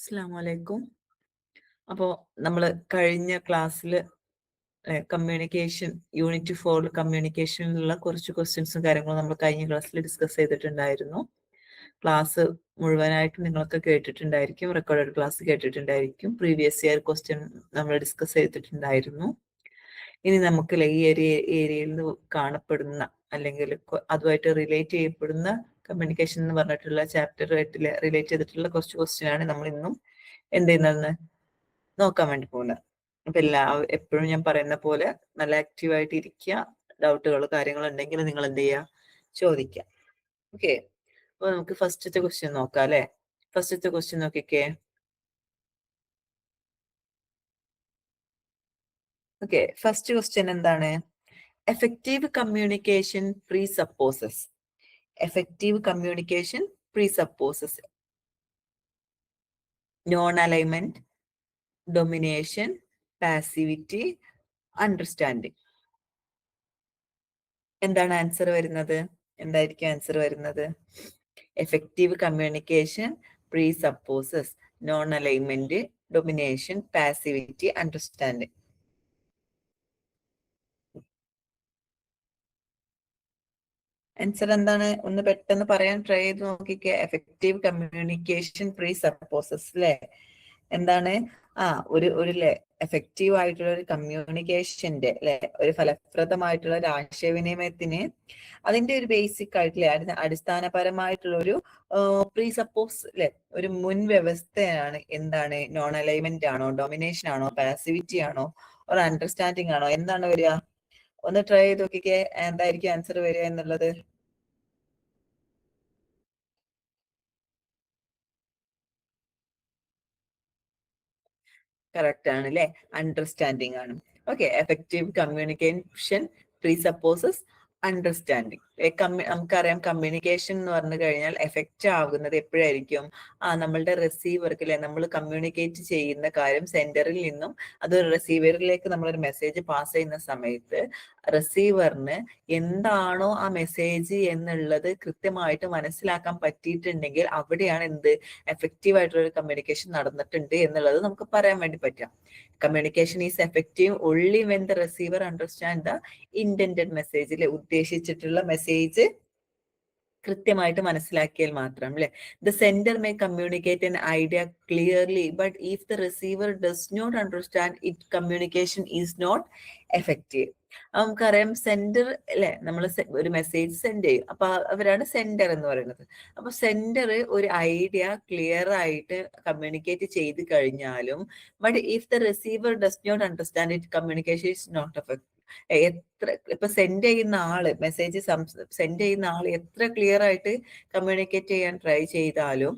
അസ്സലാമു അലൈക്കും. അപ്പോൾ നമ്മൾ കഴിഞ്ഞ ക്ലാസ്സിൽ കമ്മ്യൂണിക്കേഷൻ യൂണിറ്റ് 4 കമ്മ്യൂണിക്കേഷനിലുള്ള കുറച്ച് ക്വസ്റ്റ്യൻസും കാര്യങ്ങളും നമ്മൾ കഴിഞ്ഞ ക്ലാസ്സിൽ ഡിസ്കസ് ചെയ്തിട്ടുണ്ടായിരുന്നു. ക്ലാസ് മുഴുവനായിട്ട് നിങ്ങളൊക്കെ കേട്ടിട്ടുണ്ടായിരിക്കും, റെക്കോർഡഡ് ക്ലാസ് കേട്ടിട്ടുണ്ടായിരിക്കും. പ്രീവിയസ് ഇയർ ക്വസ്റ്റ്യൻ നമ്മൾ ഡിസ്കസ് ചെയ്തിട്ടുണ്ടായിരുന്നു. ഇനി നമുക്ക് ഈ ഏരിയയിൽ നിന്ന് കാണപ്പെടുന്ന അല്ലെങ്കിൽ അതുമായിട്ട് റിലേറ്റ് ചെയ്യപ്പെടുന്ന കമ്മ്യൂണിക്കേഷൻ എന്ന് പറഞ്ഞിട്ടുള്ള ചാപ്റ്ററുമായിട്ട് റിലേറ്റ് ചെയ്തിട്ടുള്ള കുറച്ച് ക്വസ്റ്റ്യൻ ആണ് നമ്മൾ ഇന്നും എന്ത് ചെയ്യുന്നതെന്ന് നോക്കാൻ വേണ്ടി പോകുന്നത്. അപ്പൊ എപ്പോഴും ഞാൻ പറയുന്ന പോലെ നല്ല ആക്റ്റീവായിട്ട് ഇരിക്കുക. ഡൗട്ടുകൾ കാര്യങ്ങൾ ഉണ്ടെങ്കിൽ നിങ്ങൾ എന്ത് ചെയ്യുക, ചോദിക്കുക. ഓക്കെ, അപ്പൊ നമുക്ക് ഫസ്റ്റത്തെ ക്വസ്റ്റ്യൻ നോക്കാം അല്ലെ. ഫസ്റ്റത്തെ ക്വസ്റ്റ്യൻ നോക്കിക്കേ. ഓക്കെ, ഫസ്റ്റ് ക്വസ്റ്റ്യൻ എന്താണ്? Effective communication presupposes. Effective communication presupposes non alignment, domination, passivity, understanding. എന്താണ് ആൻസർ വരുന്നത്? എന്തായിരിക്കും ആൻസർ വരുന്നത്? Effective communication presupposes non alignment, domination, passivity, understanding. Answer എന്താണ്? ഒന്ന് പെട്ടെന്ന് പറയാൻ ട്രൈ ചെയ്ത് നോക്കിക്കേ. എഫക്റ്റീവ് കമ്മ്യൂണിക്കേഷൻ പ്രീസപ്പോസസ് അല്ലെ. എന്താണ്? ഒരു എഫക്റ്റീവ് ആയിട്ടുള്ള ഒരു കമ്മ്യൂണിക്കേഷന്റെ അല്ലെ, ഒരു ഫലപ്രദമായിട്ടുള്ള ഒരു ആശയവിനിമയത്തിന് അതിന്റെ ഒരു ബേസിക് ആയിട്ടുള്ള അടിസ്ഥാനപരമായിട്ടുള്ള ഒരു പ്രീസപ്പോസ് അല്ലെ, ഒരു മുൻ വ്യവസ്ഥയാണ്. എന്താണ്? നോൺ അലൈൻമെന്റ് ആണോ, ഡൊമിനേഷൻ ആണോ, പാസിവിറ്റി ആണോ, ഒരു അണ്ടർസ്റ്റാൻഡിങ് ആണോ? എന്താണ് വരിക? ഒന്ന് ട്രൈ ചെയ്ത് നോക്കിക്കേ, എന്തായിരിക്കും ആൻസർ വരിക എന്നുള്ളത്. കറക്റ്റ് ആണ് അല്ലെ, അണ്ടർസ്റ്റാൻഡിങ് ആണ്. Okay, effective communication presupposes understanding. നമുക്കറിയാം കമ്മ്യൂണിക്കേഷൻ എന്ന് പറഞ്ഞു കഴിഞ്ഞാൽ എഫക്റ്റ് ആകുന്നത് എപ്പോഴായിരിക്കും? നമ്മളുടെ റിസീവർക്ക് അല്ലെ, നമ്മൾ കമ്മ്യൂണിക്കേറ്റ് ചെയ്യുന്ന കാര്യം സെൻഡറിൽ നിന്നും അത് റിസീവറിലേക്ക് നമ്മളൊരു മെസ്സേജ് പാസ് ചെയ്യുന്ന സമയത്ത് റിസീവറിന് എന്താണോ ആ മെസ്സേജ് എന്നുള്ളത് കൃത്യമായിട്ട് മനസ്സിലാക്കാൻ പറ്റിയിട്ടുണ്ടെങ്കിൽ അവിടെയാണ് എന്ത് എഫക്റ്റീവ് ആയിട്ടുള്ള ഒരു കമ്മ്യൂണിക്കേഷൻ നടന്നിട്ടുണ്ട് എന്നുള്ളത് നമുക്ക് പറയാൻ വേണ്ടി പറ്റാം. Communication is effective only when the receiver understand the intended message. ഉദ്ദേശിച്ചിട്ടുള്ള മെസ്സേജ് കൃത്യമായിട്ട് മനസ്സിലാക്കിയാൽ മാത്രം അല്ലെ. The sender may communicate an idea clearly but if the receiver does not understand it, communication is not effective. നമുക്കറിയാം sender അല്ലെ, നമ്മൾ ഒരു message send ചെയ്യും, അപ്പൊ അവരാണ് സെൻഡർ എന്ന് പറയുന്നത്. അപ്പൊ സെൻഡർ ഒരു ഐഡിയ ക്ലിയർ ആയിട്ട് കമ്മ്യൂണിക്കേറ്റ് ചെയ്ത് കഴിഞ്ഞാലും but if the receiver does not understand it, communication is not effective. ഇപ്പൊ സെൻഡ് ചെയ്യുന്ന ആള്, മെസ്സേജ് സെൻഡ് ചെയ്യുന്ന ആള് എത്ര ക്ലിയർ ആയിട്ട് കമ്മ്യൂണിക്കേറ്റ് ചെയ്യാൻ ട്രൈ ചെയ്താലും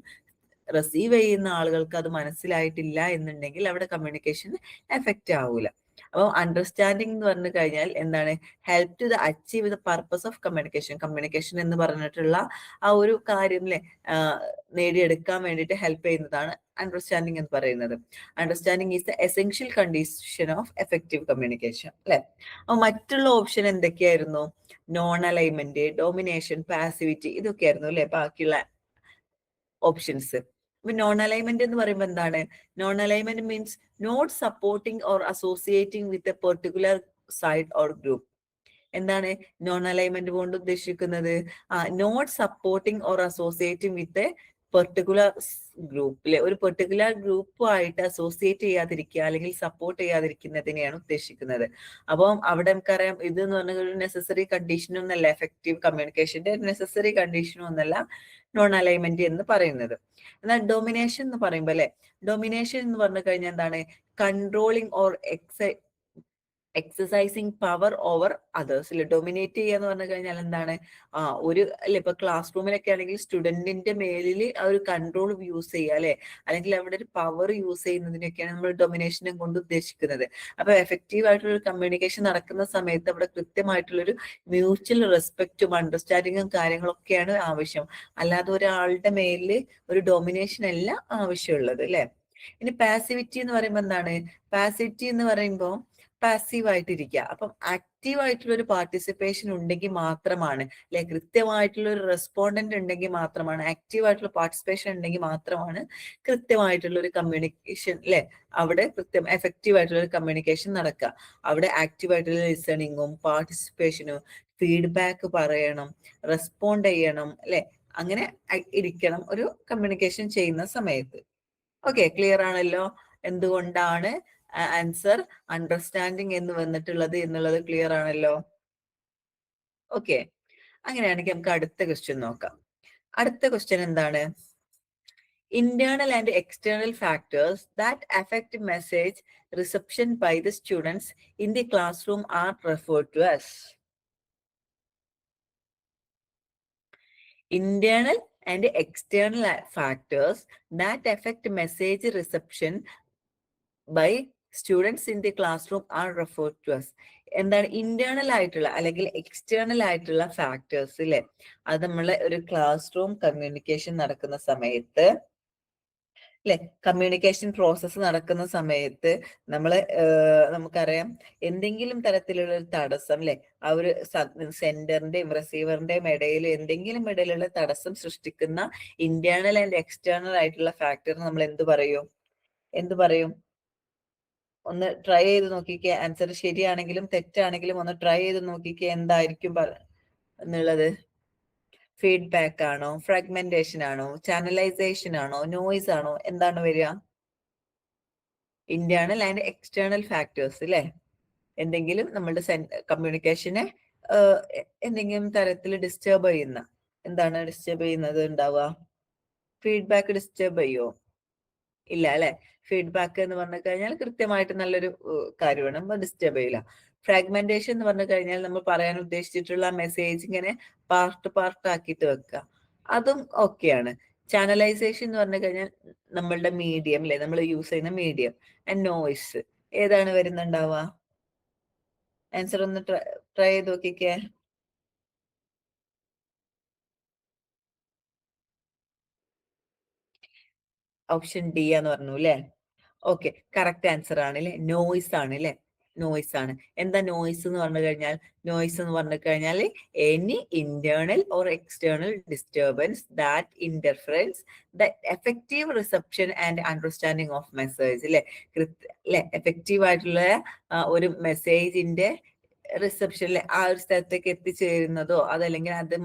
റിസീവ് ചെയ്യുന്ന ആളുകൾക്ക് അത് മനസ്സിലായിട്ടില്ല എന്നുണ്ടെങ്കിൽ അവിടെ കമ്മ്യൂണിക്കേഷൻ എഫക്റ്റ് ആവൂല. അപ്പോൾ അണ്ടർസ്റ്റാൻഡിങ് എന്ന് പറഞ്ഞു കഴിഞ്ഞാൽ എന്താണ്? Help to the achieve the purpose of communication. Communication എന്ന് പറഞ്ഞിട്ടുള്ള ആ ഒരു കാര്യം അല്ലെ നേടിയെടുക്കാൻ വേണ്ടിയിട്ട് ഹെൽപ്പ് ചെയ്യുന്നതാണ് അണ്ടർസ്റ്റാൻഡിങ് എന്ന് പറയുന്നത്. Understanding is the essential condition of effective communication അല്ലെ. അപ്പൊ മറ്റുള്ള ഓപ്ഷൻ എന്തൊക്കെയായിരുന്നു? നോൺ അലൈൻമെന്റ്, ഡോമിനേഷൻ, പാസിവിറ്റി, ഇതൊക്കെയായിരുന്നു അല്ലെ ബാക്കിയുള്ള ഓപ്ഷൻസ്. അപ്പൊ നോൺ അലൈൻമെന്റ് എന്ന് പറയുമ്പോൾ എന്താണ്? Non alignment means not supporting or associating with a particular side or group. എന്താണ് നോൺ അലൈൻമെന്റ് കൊണ്ട് ഉദ്ദേശിക്കുന്നത്? Not supporting or associating with a particular ഗ്രൂപ്പിലെ ഒരു പെർട്ടിക്കുലർ ഗ്രൂപ്പുമായിട്ട് അസോസിയേറ്റ് ചെയ്യാതിരിക്കുക അല്ലെങ്കിൽ സപ്പോർട്ട് ചെയ്യാതിരിക്കുന്നതിനെയാണ് ഉദ്ദേശിക്കുന്നത്. അപ്പം അവിടെ നമുക്കറിയാം ഇത് എന്ന് പറഞ്ഞ ഒരു നെസസറി കണ്ടീഷൻ ഒന്നല്ല, എഫക്റ്റീവ് കമ്മ്യൂണിക്കേഷന്റെ നെസസറി കണ്ടീഷനും ഒന്നല്ല നോൺ അലൈൻമെന്റ് എന്ന് പറയുന്നത്. എന്നാൽ ഡൊമിനേഷൻ എന്ന് പറയുമ്പോൾ അല്ലെ, ഡൊമിനേഷൻ എന്ന് പറഞ്ഞു കഴിഞ്ഞാൽ എന്താണ്? Controlling or exercising power over അതേഴ്സിൽ. ഡൊമിനേറ്റ് ചെയ്യുക എന്ന് പറഞ്ഞു കഴിഞ്ഞാൽ എന്താണ്? ഒരു അല്ലെ, ഇപ്പൊ ക്ലാസ് റൂമിലൊക്കെ ആണെങ്കിൽ സ്റ്റുഡന്റിന്റെ മേലിൽ ആ ഒരു കൺട്രോൾ യൂസ് ചെയ്യുക അല്ലെ, അല്ലെങ്കിൽ അവിടെ ഒരു പവർ യൂസ് ചെയ്യുന്നതിനൊക്കെയാണ് നമ്മൾ ഡൊമിനേഷനെ കൊണ്ട് ഉദ്ദേശിക്കുന്നത്. അപ്പൊ എഫക്റ്റീവ് ആയിട്ടുള്ള കമ്മ്യൂണിക്കേഷൻ നടക്കുന്ന സമയത്ത് അവിടെ കൃത്യമായിട്ടുള്ളൊരു മ്യൂച്വൽ റെസ്പെക്റ്റും അണ്ടർസ്റ്റാൻഡിങ്ങും കാര്യങ്ങളൊക്കെയാണ് ആവശ്യം. അല്ലാതെ ഒരാളുടെ മേലിൽ ഒരു ഡൊമിനേഷൻ അല്ല ആവശ്യമുള്ളത് അല്ലെ. ഇനി പാസിവിറ്റി എന്ന് പറയുമ്പോൾ എന്താണ്? പാസിവിറ്റി എന്ന് പറയുമ്പോൾ പാസീവ് ആയിട്ടിരിക്കുക. അപ്പം ആക്റ്റീവ് ആയിട്ടുള്ള ഒരു പാർട്ടിസിപ്പേഷൻ ഉണ്ടെങ്കിൽ മാത്രമാണ്, അല്ലെ, കൃത്യമായിട്ടുള്ള ഒരു റെസ്പോണ്ടന്റ് ഉണ്ടെങ്കിൽ മാത്രമാണ്, ആക്റ്റീവ് ആയിട്ടുള്ള പാർട്ടിസിപ്പേഷൻ ഉണ്ടെങ്കിൽ മാത്രമാണ് കൃത്യമായിട്ടുള്ള ഒരു കമ്മ്യൂണിക്കേഷൻ, അല്ലെ, അവിടെ കൃത്യം എഫക്റ്റീവ് ആയിട്ടുള്ള ഒരു കമ്മ്യൂണിക്കേഷൻ നടക്കുക. അവിടെ ആക്റ്റീവ് ആയിട്ടുള്ള ലിസണിങ്ങും പാർട്ടിസിപ്പേഷനും ഫീഡ്ബാക്ക് പറയണം, റെസ്പോണ്ട് ചെയ്യണം, അല്ലെ, അങ്ങനെ ഇരിക്കണം ഒരു കമ്മ്യൂണിക്കേഷൻ ചെയ്യുന്ന സമയത്ത്. ഓക്കെ, ക്ലിയർ ആണല്ലോ എന്തുകൊണ്ടാണ് ആൻസർ അണ്ടർസ്റ്റാൻഡിങ് എന്ന് വന്നിട്ടുള്ളത് എന്നുള്ളത് ക്ലിയർ ആണല്ലോ. ഓക്കെ, അങ്ങനെയാണെങ്കിൽ നമുക്ക് അടുത്ത ക്വസ്റ്റ്യൻ നോക്കാം. അടുത്ത ക്വസ്റ്റ്യൻ എന്താണ്? Internal and external factors that affect message reception by the students in the classroom are referred to as. Internal and external factors that affect message reception by students in the classroom are referred to us. എന്താണ് internal ആയിട്ടുള്ള അല്ലെങ്കിൽ external ആയിട്ടുള്ള factors, അല്ലെ, അത് നമ്മളെ ഒരു class room communication നടക്കുന്ന സമയത്ത്, അല്ലെ, കമ്മ്യൂണിക്കേഷൻ പ്രോസസ്സ് നടക്കുന്ന സമയത്ത് നമ്മള് നമുക്കറിയാം എന്തെങ്കിലും തരത്തിലുള്ള ഒരു തടസ്സം, അല്ലെ, ആ ഒരു സെന്ററിന്റെയും റിസീവറിന്റെയും ഇടയിൽ എന്തെങ്കിലും ഇടയിലുള്ള തടസ്സം സൃഷ്ടിക്കുന്ന ഇന്റേണൽ ആൻഡ് എക്സ്റ്റേണൽ ആയിട്ടുള്ള ഫാക്ടർ നമ്മൾ എന്ത് പറയും? ഒന്ന് ട്രൈ ചെയ്ത് നോക്കിക്കേ. ആൻസർ ശരിയാണെങ്കിലും തെറ്റാണെങ്കിലും ഒന്ന് ട്രൈ ചെയ്ത് നോക്കിക്കേ, എന്തായിരിക്കും എന്നുള്ളത്. ഫീഡ്ബാക്ക് ആണോ, ഫ്രാഗ്മെന്റേഷൻ ആണോ, ചാനലൈസേഷൻ ആണോ, നോയിസ് ആണോ, എന്താണ് വരിക? ഇന്റേണൽ ആൻഡ് എക്സ്റ്റേണൽ ഫാക്ടേഴ്സ്, അല്ലെ, എന്തെങ്കിലും നമ്മളുടെ കമ്മ്യൂണിക്കേഷനെ എന്തെങ്കിലും തരത്തിൽ ഡിസ്റ്റർബ് ചെയ്യുന്ന, എന്താണ് ഡിസ്റ്റർബ് ചെയ്യുന്നത് ഉണ്ടാവുക? ഫീഡ്ബാക്ക് ഡിസ്റ്റർബ് ചെയ്യോ? ഇല്ല, അല്ലെ. ഫീഡ്ബാക്ക് എന്ന് പറഞ്ഞു കഴിഞ്ഞാൽ കൃത്യമായിട്ട് നല്ലൊരു കാര്യമാണ്, നമ്മൾ ഡിസ്റ്റർബ് ചെയ്യില്ല. ഫ്രാഗ്മെന്റേഷൻ എന്ന് പറഞ്ഞു കഴിഞ്ഞാൽ നമ്മൾ പറയാൻ ഉദ്ദേശിച്ചിട്ടുള്ള മെസ്സേജ് ഇങ്ങനെ പാർട്ട് ആക്കിയിട്ട് വെക്കുക, അതും ഓക്കെയാണ്. ചാനലൈസേഷൻ എന്ന് പറഞ്ഞു കഴിഞ്ഞാൽ നമ്മളുടെ മീഡിയം, അല്ലെ, നമ്മൾ യൂസ് ചെയ്യുന്ന മീഡിയം. ആൻഡ് നോയിസ് ഏതാണ് വരുന്നുണ്ടാവുക? ആൻസർ ഒന്ന് ട്രൈ ചെയ്ത് നോക്കിക്കേ. ഓപ്ഷൻ ഡി എന്ന് പറഞ്ഞു, അല്ലെ. ഓക്കെ, കറക്റ്റ് ആൻസർ ആണ്, അല്ലെ, നോയിസ് ആണ്, അല്ലെ, നോയിസ് ആണ്. എന്താ നോയിസ് എന്ന് പറഞ്ഞു കഴിഞ്ഞാൽ? നോയിസ് എന്ന് പറഞ്ഞു കഴിഞ്ഞാൽ any internal or external disturbance that interference the effective reception and understanding of message, അല്ലെ, അല്ലെ, എഫക്റ്റീവ് ആയിട്ടുള്ള ഒരു മെസ്സേജിന്റെ റിസപ്ഷനിലെ ആ ഒരു സ്ഥലത്തേക്ക് എത്തിച്ചേരുന്നതോ അതല്ലെങ്കിൽ അത്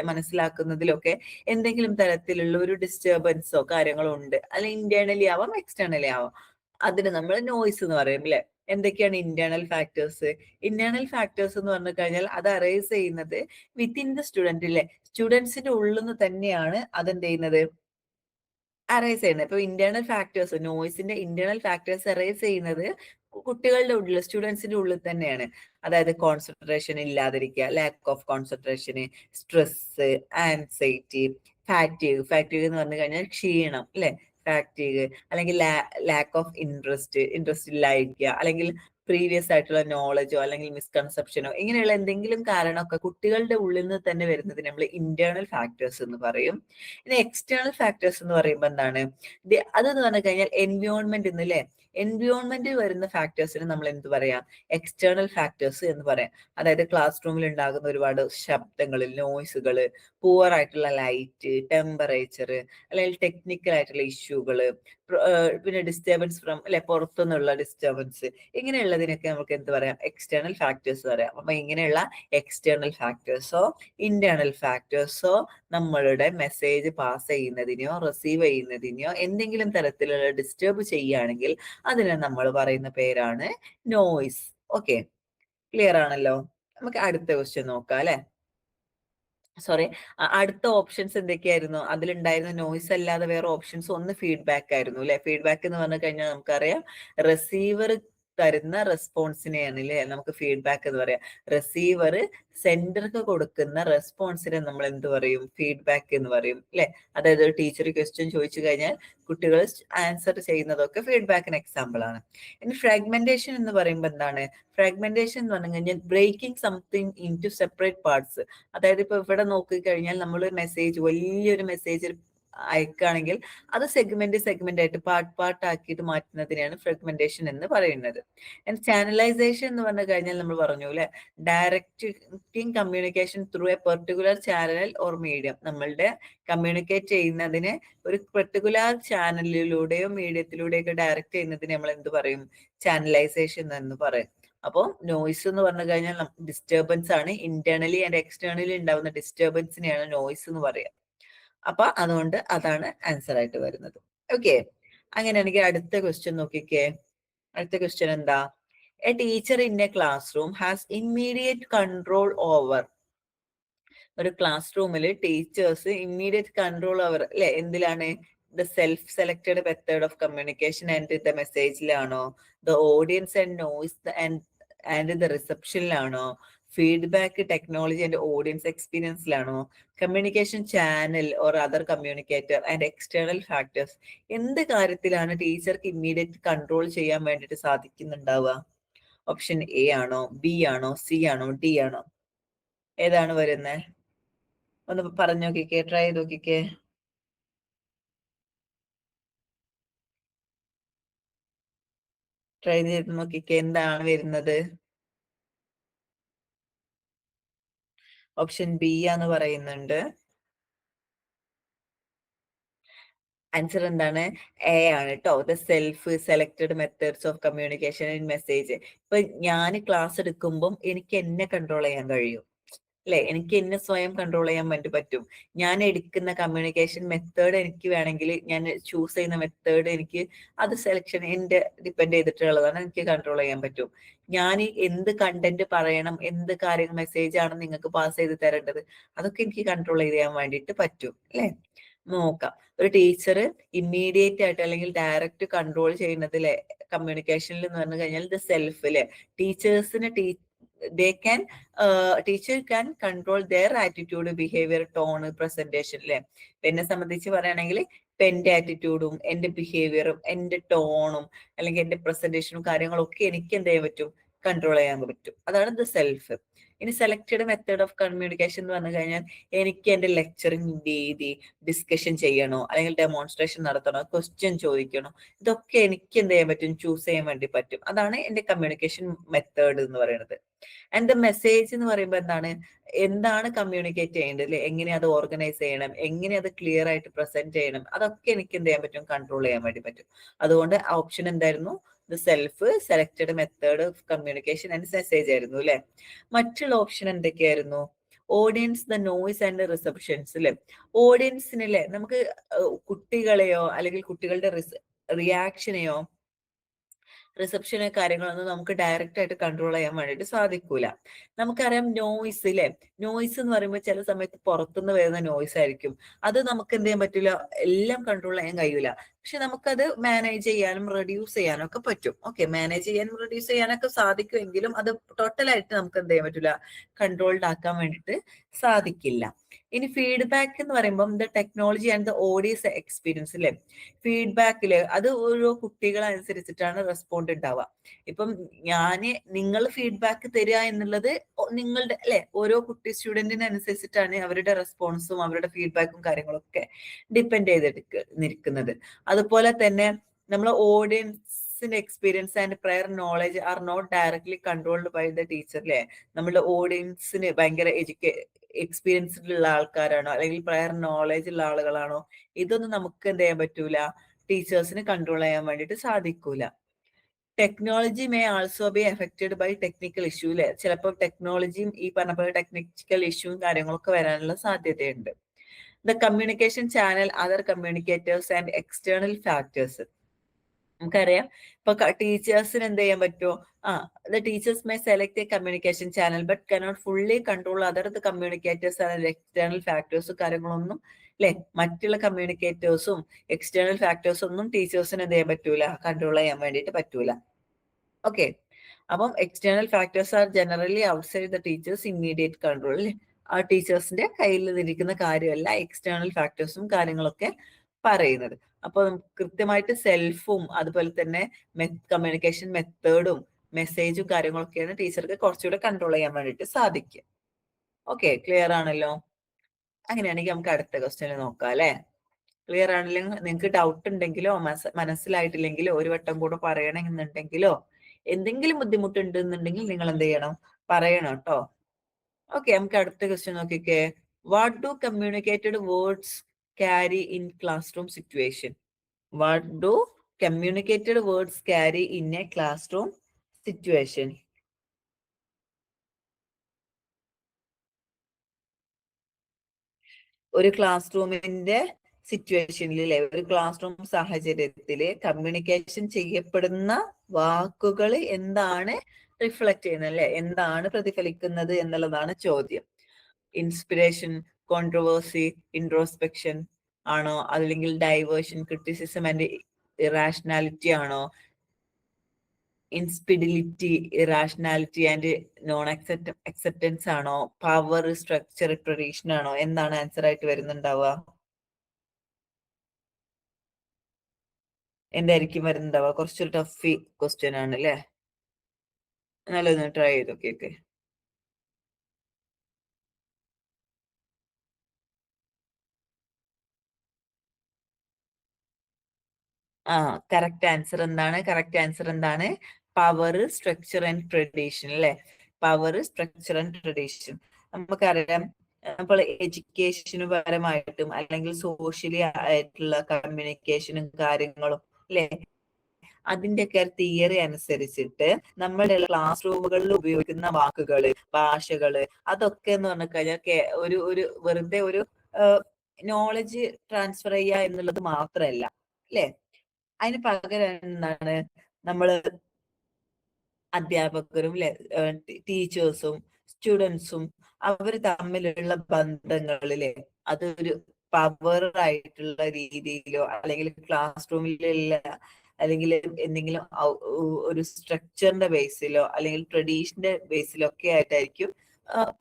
മനസ്സിലാക്കുന്നതിലൊക്കെ എന്തെങ്കിലും തരത്തിലുള്ള ഒരു ഡിസ്റ്റർബൻസോ കാര്യങ്ങളോ ഉണ്ട്, അല്ലെങ്കിൽ ഇന്റേണലി ആവാം എക്സ്റ്റേണലി ആവാം, അതിന് നമ്മൾ നോയിസ് എന്ന് പറയും, അല്ലെ. എന്തൊക്കെയാണ് ഇന്റേണൽ ഫാക്ടേഴ്സ്? ഇന്റേണൽ ഫാക്ടേഴ്സ് എന്ന് പറഞ്ഞു കഴിഞ്ഞാൽ അത് അറൈസ് ചെയ്യുന്നത് വിത്തിൻ ദ സ്റ്റുഡന്റ്, അല്ലെ, സ്റ്റുഡൻസിന്റെ ഉള്ളിൽ നിന്ന് തന്നെയാണ് അതെന്ത് ചെയ്യുന്നത്, അറൈസ് ചെയ്യുന്നത്. ഇപ്പൊ ഇന്റേണൽ ഫാക്ടേഴ്സ്, നോയിസിന്റെ ഇന്റേണൽ ഫാക്ടേഴ്സ് അറൈസ് ചെയ്യുന്നത് കുട്ടികളുടെ ഉള്ളിൽ, സ്റ്റുഡൻസിന്റെ ഉള്ളിൽ തന്നെയാണ്. അതായത് കോൺസെൻട്രേഷൻ ഇല്ലാതിരിക്കുക, lack of concentration, stress, anxiety, fatigue എന്ന് പറഞ്ഞു കഴിഞ്ഞാൽ ക്ഷീണം, അല്ലെ, ഫാറ്റീഗ്, അല്ലെങ്കിൽ ലാക്ക് ഓഫ് ഇൻട്രസ്റ്റ് ഇല്ലായിരിക്കുക, അല്ലെങ്കിൽ പ്രീവിയസ് ആയിട്ടുള്ള നോളജോ അല്ലെങ്കിൽ മിസ്കൺസെപ്ഷനോ, ഇങ്ങനെയുള്ള എന്തെങ്കിലും കാരണമൊക്കെ കുട്ടികളുടെ ഉള്ളിൽ നിന്ന് തന്നെ വരുന്നതിന് നമ്മൾ ഇന്റേണൽ ഫാക്ടേഴ്സ് എന്ന് പറയും. ഇനി എക്സ്റ്റേണൽ ഫാക്ടേഴ്സ് എന്ന് പറയുമ്പോൾ എന്താണ്? അതെന്ന് പറഞ്ഞു കഴിഞ്ഞാൽ എൻവയോൺമെന്റ് എന്ന്, അല്ലെ, എൻവയോൺമെന്റിൽ വരുന്ന ഫാക്ടേഴ്സിന് നമ്മൾ എന്ത് പറയാം? എക്സ്റ്റേണൽ ഫാക്ടേഴ്സ് എന്ന് പറയാം. അതായത് ക്ലാസ് റൂമിൽ ഉണ്ടാകുന്ന ഒരുപാട് ശബ്ദങ്ങൾ, നോയ്സുകൾ, പുവർ ആയിട്ടുള്ള ലൈറ്റ്, ടെമ്പറേച്ചർ, അല്ലെങ്കിൽ ടെക്നിക്കൽ ആയിട്ടുള്ള ഇഷ്യൂകൾ, പിന്നെ ഡിസ്റ്റർബൻസ് ഫ്രം, അല്ലെ, പുറത്തുനിന്നുള്ള ഡിസ്റ്റർബൻസ്, ഇങ്ങനെയുള്ളതിനൊക്കെ നമുക്ക് എന്ത് പറയാം? എക്സ്റ്റേണൽ ഫാക്ടേഴ്സ് പറയാം. അപ്പൊ ഇങ്ങനെയുള്ള എക്സ്റ്റേണൽ ഫാക്ടേഴ്സോ ഇന്റേണൽ ഫാക്ടേഴ്സോ നമ്മളുടെ മെസ്സേജ് പാസ് ചെയ്യുന്നതിനോ റിസീവ് ചെയ്യുന്നതിനോ എന്തെങ്കിലും തരത്തിലുള്ള ഡിസ്റ്റർബ് ചെയ്യുകയാണെങ്കിൽ അതിനെ നമ്മൾ പറയുന്ന പേരാണ് നോയിസ്. ഓക്കെ, ക്ലിയർ ആണല്ലോ. നമുക്ക് അടുത്ത ക്വസ്റ്റ്യൻ നോക്കാം, അല്ലെ. സോറി, അടുത്ത ഓപ്ഷൻസ് എന്തൊക്കെയായിരുന്നു? അതിലുണ്ടായിരുന്ന നോയിസ് അല്ലാതെ വേറെ ഓപ്ഷൻസ് ഒന്ന് ഫീഡ്ബാക്ക് ആയിരുന്നു, അല്ലെ. ഫീഡ്ബാക്ക് എന്ന് പറഞ്ഞു കഴിഞ്ഞാൽ നമുക്കറിയാം റിസീവർ തരുന്ന റെസ്പോൺസിനെയാണ്, അല്ലെ, നമുക്ക് ഫീഡ്ബാക്ക് എന്ന് പറയാം. റിസീവർ സെന്റർക്ക് കൊടുക്കുന്ന റെസ്പോൺസിനെ നമ്മൾ എന്ത് പറയും? ഫീഡ്ബാക്ക് എന്ന് പറയും, അല്ലെ. അതായത് ടീച്ചർ ക്വസ്റ്റ്യൻ ചോദിച്ചു കഴിഞ്ഞാൽ കുട്ടികൾ ആൻസർ ചെയ്യുന്നതൊക്കെ ഫീഡ്ബാക്കിന് എക്സാമ്പിൾ ആണ്. ഇനി ഫ്രാഗ്മെന്റേഷൻ എന്ന് പറയുമ്പോൾ എന്താണ്? ഫ്രാഗ്മെന്റേഷൻ എന്ന് പറഞ്ഞു കഴിഞ്ഞാൽ breaking something into separate parts. അതായത് ഇപ്പൊ ഇവിടെ നോക്കിക്കഴിഞ്ഞാൽ നമ്മൾ മെസ്സേജ്, വലിയൊരു മെസ്സേജ് അയക്കുകയാണെങ്കിൽ അത് സെഗ്മെന്റ് ആയിട്ട് പാർട്ട് ആക്കിയിട്ട് മാറ്റുന്നതിനെയാണ് ഫ്രഗ്മെന്റേഷൻ എന്ന് പറയുന്നത്. ചാനലൈസേഷൻ എന്ന് പറഞ്ഞു കഴിഞ്ഞാൽ നമ്മൾ പറഞ്ഞു അല്ലെ, directing communication through A particular channel or medium. നമ്മളുടെ കമ്മ്യൂണിക്കേറ്റ് ചെയ്യുന്നതിനെ ഒരു പെർട്ടിക്കുലർ ചാനലിലൂടെയോ മീഡിയത്തിലൂടെയോ ഒക്കെ ഡയറക്റ്റ് ചെയ്യുന്നതിന് നമ്മൾ എന്ത് പറയും? ചാനലൈസേഷൻ എന്ന് പറയും. അപ്പോൾ നോയ്സ് എന്ന് പറഞ്ഞു കഴിഞ്ഞാൽ ഡിസ്റ്റർബൻസ് ആണ്. ഇന്റേണലി ആൻഡ് എക്സ്റ്റേണലി ഉണ്ടാവുന്ന ഡിസ്റ്റർബൻസിനെയാണ് നോയ്സ് എന്ന് പറയുക. അപ്പൊ അതുകൊണ്ട് അതാണ് ആൻസർ ആയിട്ട് വരുന്നത്. ഓക്കെ, അങ്ങനെയാണെങ്കിൽ അടുത്ത ക്വസ്റ്റ്യൻ നോക്കിക്കേ. അടുത്ത ക്വസ്റ്റ്യൻ എന്താ? A teacher in a class room has immediate control over. ഒരു ക്ലാസ് റൂമിൽ ടീച്ചേഴ്സ് ഇമ്മീഡിയറ്റ് കൺട്രോൾ ഓവർ അല്ലെ എന്തിലാണ്? The self selected method of communication and the മെസ്സേജിലാണോ? The audience and noise and the റിസപ്ഷനിലാണോ? Feedback technology and audience എക്സ്പീരിയൻസിലാണോ? Communication channel or other communicator and external factors? എന്ത് കാര്യത്തിലാണ് ടീച്ചർക്ക് immediate control ചെയ്യാൻ വേണ്ടിയിട്ട് സാധിക്കുന്നുണ്ടാവുക? ഓപ്ഷൻ എ ആണോ, ബി ആണോ, സി ആണോ, ഡി ആണോ? ഏതാണ് വരുന്നത്? ഒന്ന് പറഞ്ഞു നോക്കിക്കേ, ട്രൈ ചെയ്ത് നോക്കിക്കേ. ട്രൈ ചെയ്ത് നോക്കിക്കേ, എന്താണ് വരുന്നത്? ഓപ്ഷൻ ബി ആന്ന് പറയുന്നുണ്ട്. ആൻസർ എന്താണ്? എ ആണ് കേട്ടോ. The self selected methods of communication in message. ഇപ്പൊ ഞാൻ ക്ലാസ് എടുക്കുമ്പോൾ എനിക്ക് എന്നെ കൺട്രോൾ ചെയ്യാൻ കഴിയും അല്ലെ, എനിക്ക് എന്നെ സ്വയം കൺട്രോൾ ചെയ്യാൻ വേണ്ടി പറ്റും. ഞാൻ എടുക്കുന്ന കമ്മ്യൂണിക്കേഷൻ മെത്തേഡ് എനിക്ക് വേണമെങ്കിൽ ഞാൻ ചൂസ് ചെയ്യുന്ന മെത്തേഡ് എനിക്ക് അത് സെലക്ഷൻ എന്റെ ഡിപ്പെൻഡ് ചെയ്തിട്ടുള്ളതാണ്, എനിക്ക് കൺട്രോൾ ചെയ്യാൻ പറ്റും. ഞാൻ എന്ത് കണ്ടന്റ് പറയണം, എന്ത് കാര്യങ്ങൾ മെസ്സേജ് ആണ് നിങ്ങൾക്ക് പാസ് ചെയ്ത് തരേണ്ടത്, അതൊക്കെ എനിക്ക് കൺട്രോൾ ചെയ്യാൻ വേണ്ടിയിട്ട് പറ്റും അല്ലെ. നോക്കാം, ഒരു ടീച്ചർ ഇമ്മീഡിയറ്റ് ആയിട്ട് അല്ലെങ്കിൽ ഡയറക്റ്റ് കൺട്രോൾ ചെയ്യുന്നതിലെ കമ്മ്യൂണിക്കേഷനിൽ എന്ന് പറഞ്ഞു കഴിഞ്ഞാൽ ദ സെൽഫ് അല്ലെ, ടീച്ചേഴ്സിന് they can teacher can control their attitude, behavior, tone, presentation അല്ലെ. എന്നെ സംബന്ധിച്ച് പറയുകയാണെങ്കിൽ ഇപ്പൊ എന്റെ ആറ്റിറ്റ്യൂഡും എന്റെ ബിഹേവിയറും എന്റെ ടോണും അല്ലെങ്കിൽ എന്റെ പ്രസന്റേഷനും കാര്യങ്ങളും ഒക്കെ എനിക്ക് എന്ത് ചെയ്യാൻ പറ്റും? കൺട്രോൾ ചെയ്യാൻ പറ്റും. അതാണ് ദ സെൽഫ്. ഇനി സെലക്ടഡ് മെത്തേഡ് ഓഫ് കമ്മ്യൂണിക്കേഷൻ എന്ന് പറഞ്ഞു കഴിഞ്ഞാൽ എനിക്ക് എന്റെ ലെക്ചറിങ് രീതി ഡിസ്കഷൻ ചെയ്യണോ അല്ലെങ്കിൽ ഡെമോൺസ്ട്രേഷൻ നടത്തണോ, ക്വസ്റ്റ്യൻ ചോദിക്കണോ, ഇതൊക്കെ എനിക്ക് എന്ത് ചെയ്യാൻ പറ്റും? ചൂസ് ചെയ്യാൻ വേണ്ടി പറ്റും. അതാണ് എന്റെ കമ്മ്യൂണിക്കേഷൻ മെത്തേഡ് എന്ന് പറയുന്നത്. ആൻഡ് ദ മെസ്സേജ് എന്ന് പറയുമ്പോൾ എന്താണ് കമ്മ്യൂണിക്കേറ്റ് ചെയ്യേണ്ടത് അല്ലെ, എങ്ങനെ അത് ഓർഗനൈസ് ചെയ്യണം, എങ്ങനെ അത് ക്ലിയർ ആയിട്ട് പ്രസന്റ് ചെയ്യണം, അതൊക്കെ എനിക്ക് എന്ത് ചെയ്യാൻ പറ്റും? കൺട്രോൾ ചെയ്യാൻ വേണ്ടി പറ്റും. അതുകൊണ്ട് ഓപ്ഷൻ എന്തായിരുന്നു? The self selected method of communication and message ആയിരുന്നു അല്ലെ. മറ്റുള്ള ഓപ്ഷൻ എന്തൊക്കെയായിരുന്നു? Audience, the noise and receptions അല്ലെ. ഓഡിയൻസിന് അല്ലെ നമുക്ക് കുട്ടികളെയോ അല്ലെങ്കിൽ കുട്ടികളുടെ റിയാക്ഷനെയോ റിസപ്ഷന് കാര്യങ്ങളൊന്നും നമുക്ക് ഡയറക്റ്റ് ആയിട്ട് കൺട്രോൾ ചെയ്യാൻ വേണ്ടിയിട്ട് സാധിക്കൂല. നമുക്കറിയാം നോയ്സ് അല്ലെ, നോയ്സ് എന്ന് പറയുമ്പോൾ ചില സമയത്ത് പുറത്തുനിന്ന് വരുന്ന നോയ്സ് ആയിരിക്കും. അത് നമുക്ക് എന്ത് ചെയ്യാൻ പറ്റില്ല, എല്ലാം കൺട്രോൾ ചെയ്യാൻ കഴിയൂല. പക്ഷെ നമുക്കത് മാനേജ് ചെയ്യാനും റെഡ്യൂസ് ചെയ്യാനും ഒക്കെ പറ്റും. ഓക്കെ, മാനേജ് ചെയ്യാനും റെഡ്യൂസ് ചെയ്യാനൊക്കെ സാധിക്കുമെങ്കിലും അത് ടോട്ടലായിട്ട് നമുക്ക് എന്ത് ചെയ്യാൻ പറ്റില്ല, കൺട്രോൾഡ് ആക്കാൻ വേണ്ടിയിട്ട് സാധിക്കില്ല. ഇനി ഫീഡ്ബാക്ക് എന്ന് പറയുമ്പോൾ the technology and the audience experience അല്ലെ. ഫീഡ്ബാക്കില് അത് ഓരോ കുട്ടികളനുസരിച്ചിട്ടാണ് റെസ്പോണ്ട് ഉണ്ടാവുക. ഇപ്പം നിങ്ങൾ ഫീഡ്ബാക്ക് തരിക എന്നുള്ളത് നിങ്ങളുടെ അല്ലെ, ഓരോ കുട്ടി സ്റ്റുഡന്റിനനുസരിച്ചിട്ടാണ് അവരുടെ റെസ്പോൺസും അവരുടെ ഫീഡ്ബാക്കും കാര്യങ്ങളൊക്കെ ഡിപ്പെൻഡ് ചെയ്തിരിക്കുന്നത്. അതുപോലെ തന്നെ നമ്മൾ ഓഡിയൻസിന്റെ experience and prior knowledge are not directly controlled by the teacher അല്ലെ. നമ്മുടെ ഓഡിയൻസിന് ഭയങ്കര എക്സ്പീരിയൻസ്ഡ് ഉള്ള ആൾക്കാരാണോ അല്ലെങ്കിൽ പ്രയർ നോളജ് ഉള്ള ആളുകളാണോ, ഇതൊന്നും നമുക്ക് എന്ത് ചെയ്യാൻ പറ്റൂല, ടീച്ചേഴ്സിന് കൺട്രോൾ ചെയ്യാൻ വേണ്ടിയിട്ട് സാധിക്കൂല. Technology may also be affected by technical issue അല്ലെ. ചിലപ്പോൾ ടെക്നോളജിയും ഈ പറഞ്ഞ പോലെ ടെക്നിക്കൽ ഇഷ്യൂവും കാര്യങ്ങളൊക്കെ വരാനുള്ള സാധ്യതയുണ്ട്. The communication channel, other communicators and external factors. നമുക്കറിയാം ഇപ്പൊ ടീച്ചേഴ്സിന് എന്ത് ചെയ്യാൻ പറ്റുമോ? The teachers may select a communication channel but cannot fully control other the communicators and external ഫാക്ടേഴ്സും കാര്യങ്ങളൊന്നും അല്ലെ. മറ്റുള്ള കമ്മ്യൂണിക്കേറ്റേഴ്സും എക്സ്റ്റേണൽ ഫാക്ടേഴ്സും ഒന്നും ടീച്ചേഴ്സിന് എന്ത് ചെയ്യാൻ പറ്റൂല, കൺട്രോൾ ചെയ്യാൻ വേണ്ടിയിട്ട് പറ്റൂല. ഓക്കെ, അപ്പം external factors are generally outside the teachers immediate control അല്ലെ. ആ ടീച്ചേഴ്സിന്റെ കയ്യിൽ ഇരിക്കുന്ന കാര്യമല്ല എക്സ്റ്റേണൽ ഫാക്ടേഴ്സും കാര്യങ്ങളൊക്കെ പറയുന്നത്. അപ്പൊ കൃത്യമായിട്ട് സെൽഫും അതുപോലെ തന്നെ കമ്മ്യൂണിക്കേഷൻ മെത്തേഡും മെസ്സേജും കാര്യങ്ങളൊക്കെയാണ് ടീച്ചർക്ക് കുറച്ചുകൂടെ കൺട്രോൾ ചെയ്യാൻ വേണ്ടിയിട്ട് സാധിക്കുക. ഓക്കെ, ക്ലിയർ ആണല്ലോ. അങ്ങനെയാണെങ്കിൽ നമുക്ക് അടുത്ത ക്വസ്റ്റ്യൻ നോക്കാം അല്ലെ. ക്ലിയർ ആണില്ലെങ്കിൽ നിങ്ങൾക്ക് ഡൗട്ട് ഉണ്ടെങ്കിലോ മനസ്സിലായിട്ടില്ലെങ്കിലോ ഒരു വട്ടം കൂടെ പറയണമെന്നുണ്ടെങ്കിലോ എന്തെങ്കിലും ബുദ്ധിമുട്ടുണ്ട് എന്നുണ്ടെങ്കിൽ നിങ്ങൾ എന്ത് ചെയ്യണം, പറയണം കേട്ടോ. ഓക്കെ, നമുക്ക് അടുത്ത ക്വസ്റ്റ്യൻ നോക്കിക്കേ. What do communicated words carry in class room situation? What do communicated words carry in a class room situation? ഒരു ക്ലാസ് റൂമിന്റെ സിറ്റുവേഷനിൽ, ഒരു ക്ലാസ് റൂം സാഹചര്യത്തില് കമ്മ്യൂണിക്കേഷൻ ചെയ്യപ്പെടുന്ന വാക്കുകൾ എന്താണ് റിഫ്ലക്ട് ചെയ്യുന്നത്, അല്ലെ, എന്താണ് പ്രതിഫലിക്കുന്നത് എന്നുള്ളതാണ് ചോദ്യം. ഇൻസ്പിറേഷൻ, കോൺട്രവേഴ്സി, ഇൻട്രോസ്പെക്ഷൻ ആണോ, അല്ലെങ്കിൽ ഡൈവേർഷൻ, ക്രിറ്റിസിസം ആൻഡ് ഇറാഷണാലിറ്റി ആണോ, ഇൻസ്പിഡിലിറ്റി, ഇറാഷണാലിറ്റി ആൻഡ് നോൺ അക്സെപ്റ്റൻസ് ആണോ, പവർ, സ്ട്രക്ചർ, ട്രഡീഷൻ ആണോ, എന്താണ് ആൻസർ ആയിട്ട് വരുന്നുണ്ടാവുക? എന്തായിരിക്കും വരുന്നുണ്ടാവുക? കുറച്ചൊരു ടഫ് ക്വസ്റ്റ്യൻ ആണ് അല്ലേ? നല്ലൊന്ന് ട്രൈ ചെയ്ത് നോക്കിയൊക്കെ. ആ, കറക്റ്റ് ആൻസർ എന്താണ്? കറക്റ്റ് ആൻസർ എന്താണ്? പവർ, സ്ട്രക്ചർ ആൻഡ് ട്രഡീഷൻ അല്ലെ? Power, structure and tradition. നമുക്കറിയാം, അപ്പോൾ എഡ്യൂക്കേഷന് പരമായിട്ടും അല്ലെങ്കിൽ സോഷ്യലി ആയിട്ടുള്ള കമ്മ്യൂണിക്കേഷനും കാര്യങ്ങളും അല്ലെ, അതിന്റെയൊക്കെ തിയറി അനുസരിച്ചിട്ട് നമ്മുടെ ക്ലാസ് റൂമുകളിൽ ഉപയോഗിക്കുന്ന വാക്കുകള്, ഭാഷകള്, അതൊക്കെ എന്ന് പറഞ്ഞു കഴിഞ്ഞാൽ ഒരു ഒരു വെറുതെ ഒരു നോളജ് ട്രാൻസ്ഫർ ചെയ്യുക എന്നുള്ളത് മാത്രമല്ല അല്ലെ. അതിന് പകരം എന്താണ്, നമ്മള് അധ്യാപകരും ടീച്ചേഴ്സും സ്റ്റുഡൻസും അവർ തമ്മിലുള്ള ബന്ധങ്ങളിലെ അതൊരു പവർ ആയിട്ടുള്ള രീതിയിലോ അല്ലെങ്കിൽ ക്ലാസ് റൂമിലുള്ള അല്ലെങ്കിൽ എന്തെങ്കിലും ഒരു സ്ട്രക്ചറിന്റെ ബേസിലോ അല്ലെങ്കിൽ ട്രഡീഷന്റെ ബേസിലോ ഒക്കെ ആയിട്ടായിരിക്കും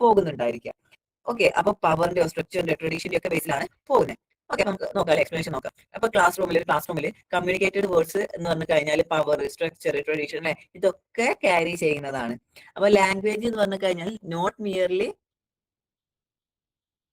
പോകുന്നുണ്ടായിരിക്കാം. ഓക്കെ, അപ്പൊ പവറിന്റെയോ സ്ട്രക്ചറിന്റെയോ ട്രഡീഷന്റെ ഒക്കെ ബേസിലാണ് പോകുന്നത്. ഓക്കെ, നമുക്ക് നോക്കാം, എക്സ്പ്ലനേഷൻ നോക്കാം. അപ്പൊ ക്ലാസ് റൂമിൽ കമ്മ്യൂണിക്കേറ്റഡ് വേർഡ്സ് എന്ന് പറഞ്ഞു കഴിഞ്ഞാൽ പവർ, സ്ട്രക്ചർ, ട്രഡീഷൻ അല്ലെ, ഇതൊക്കെ ക്യാരി ചെയ്യുന്നതാണ്. അപ്പൊ ലാംഗ്വേജ് എന്ന് പറഞ്ഞു കഴിഞ്ഞാൽ not merely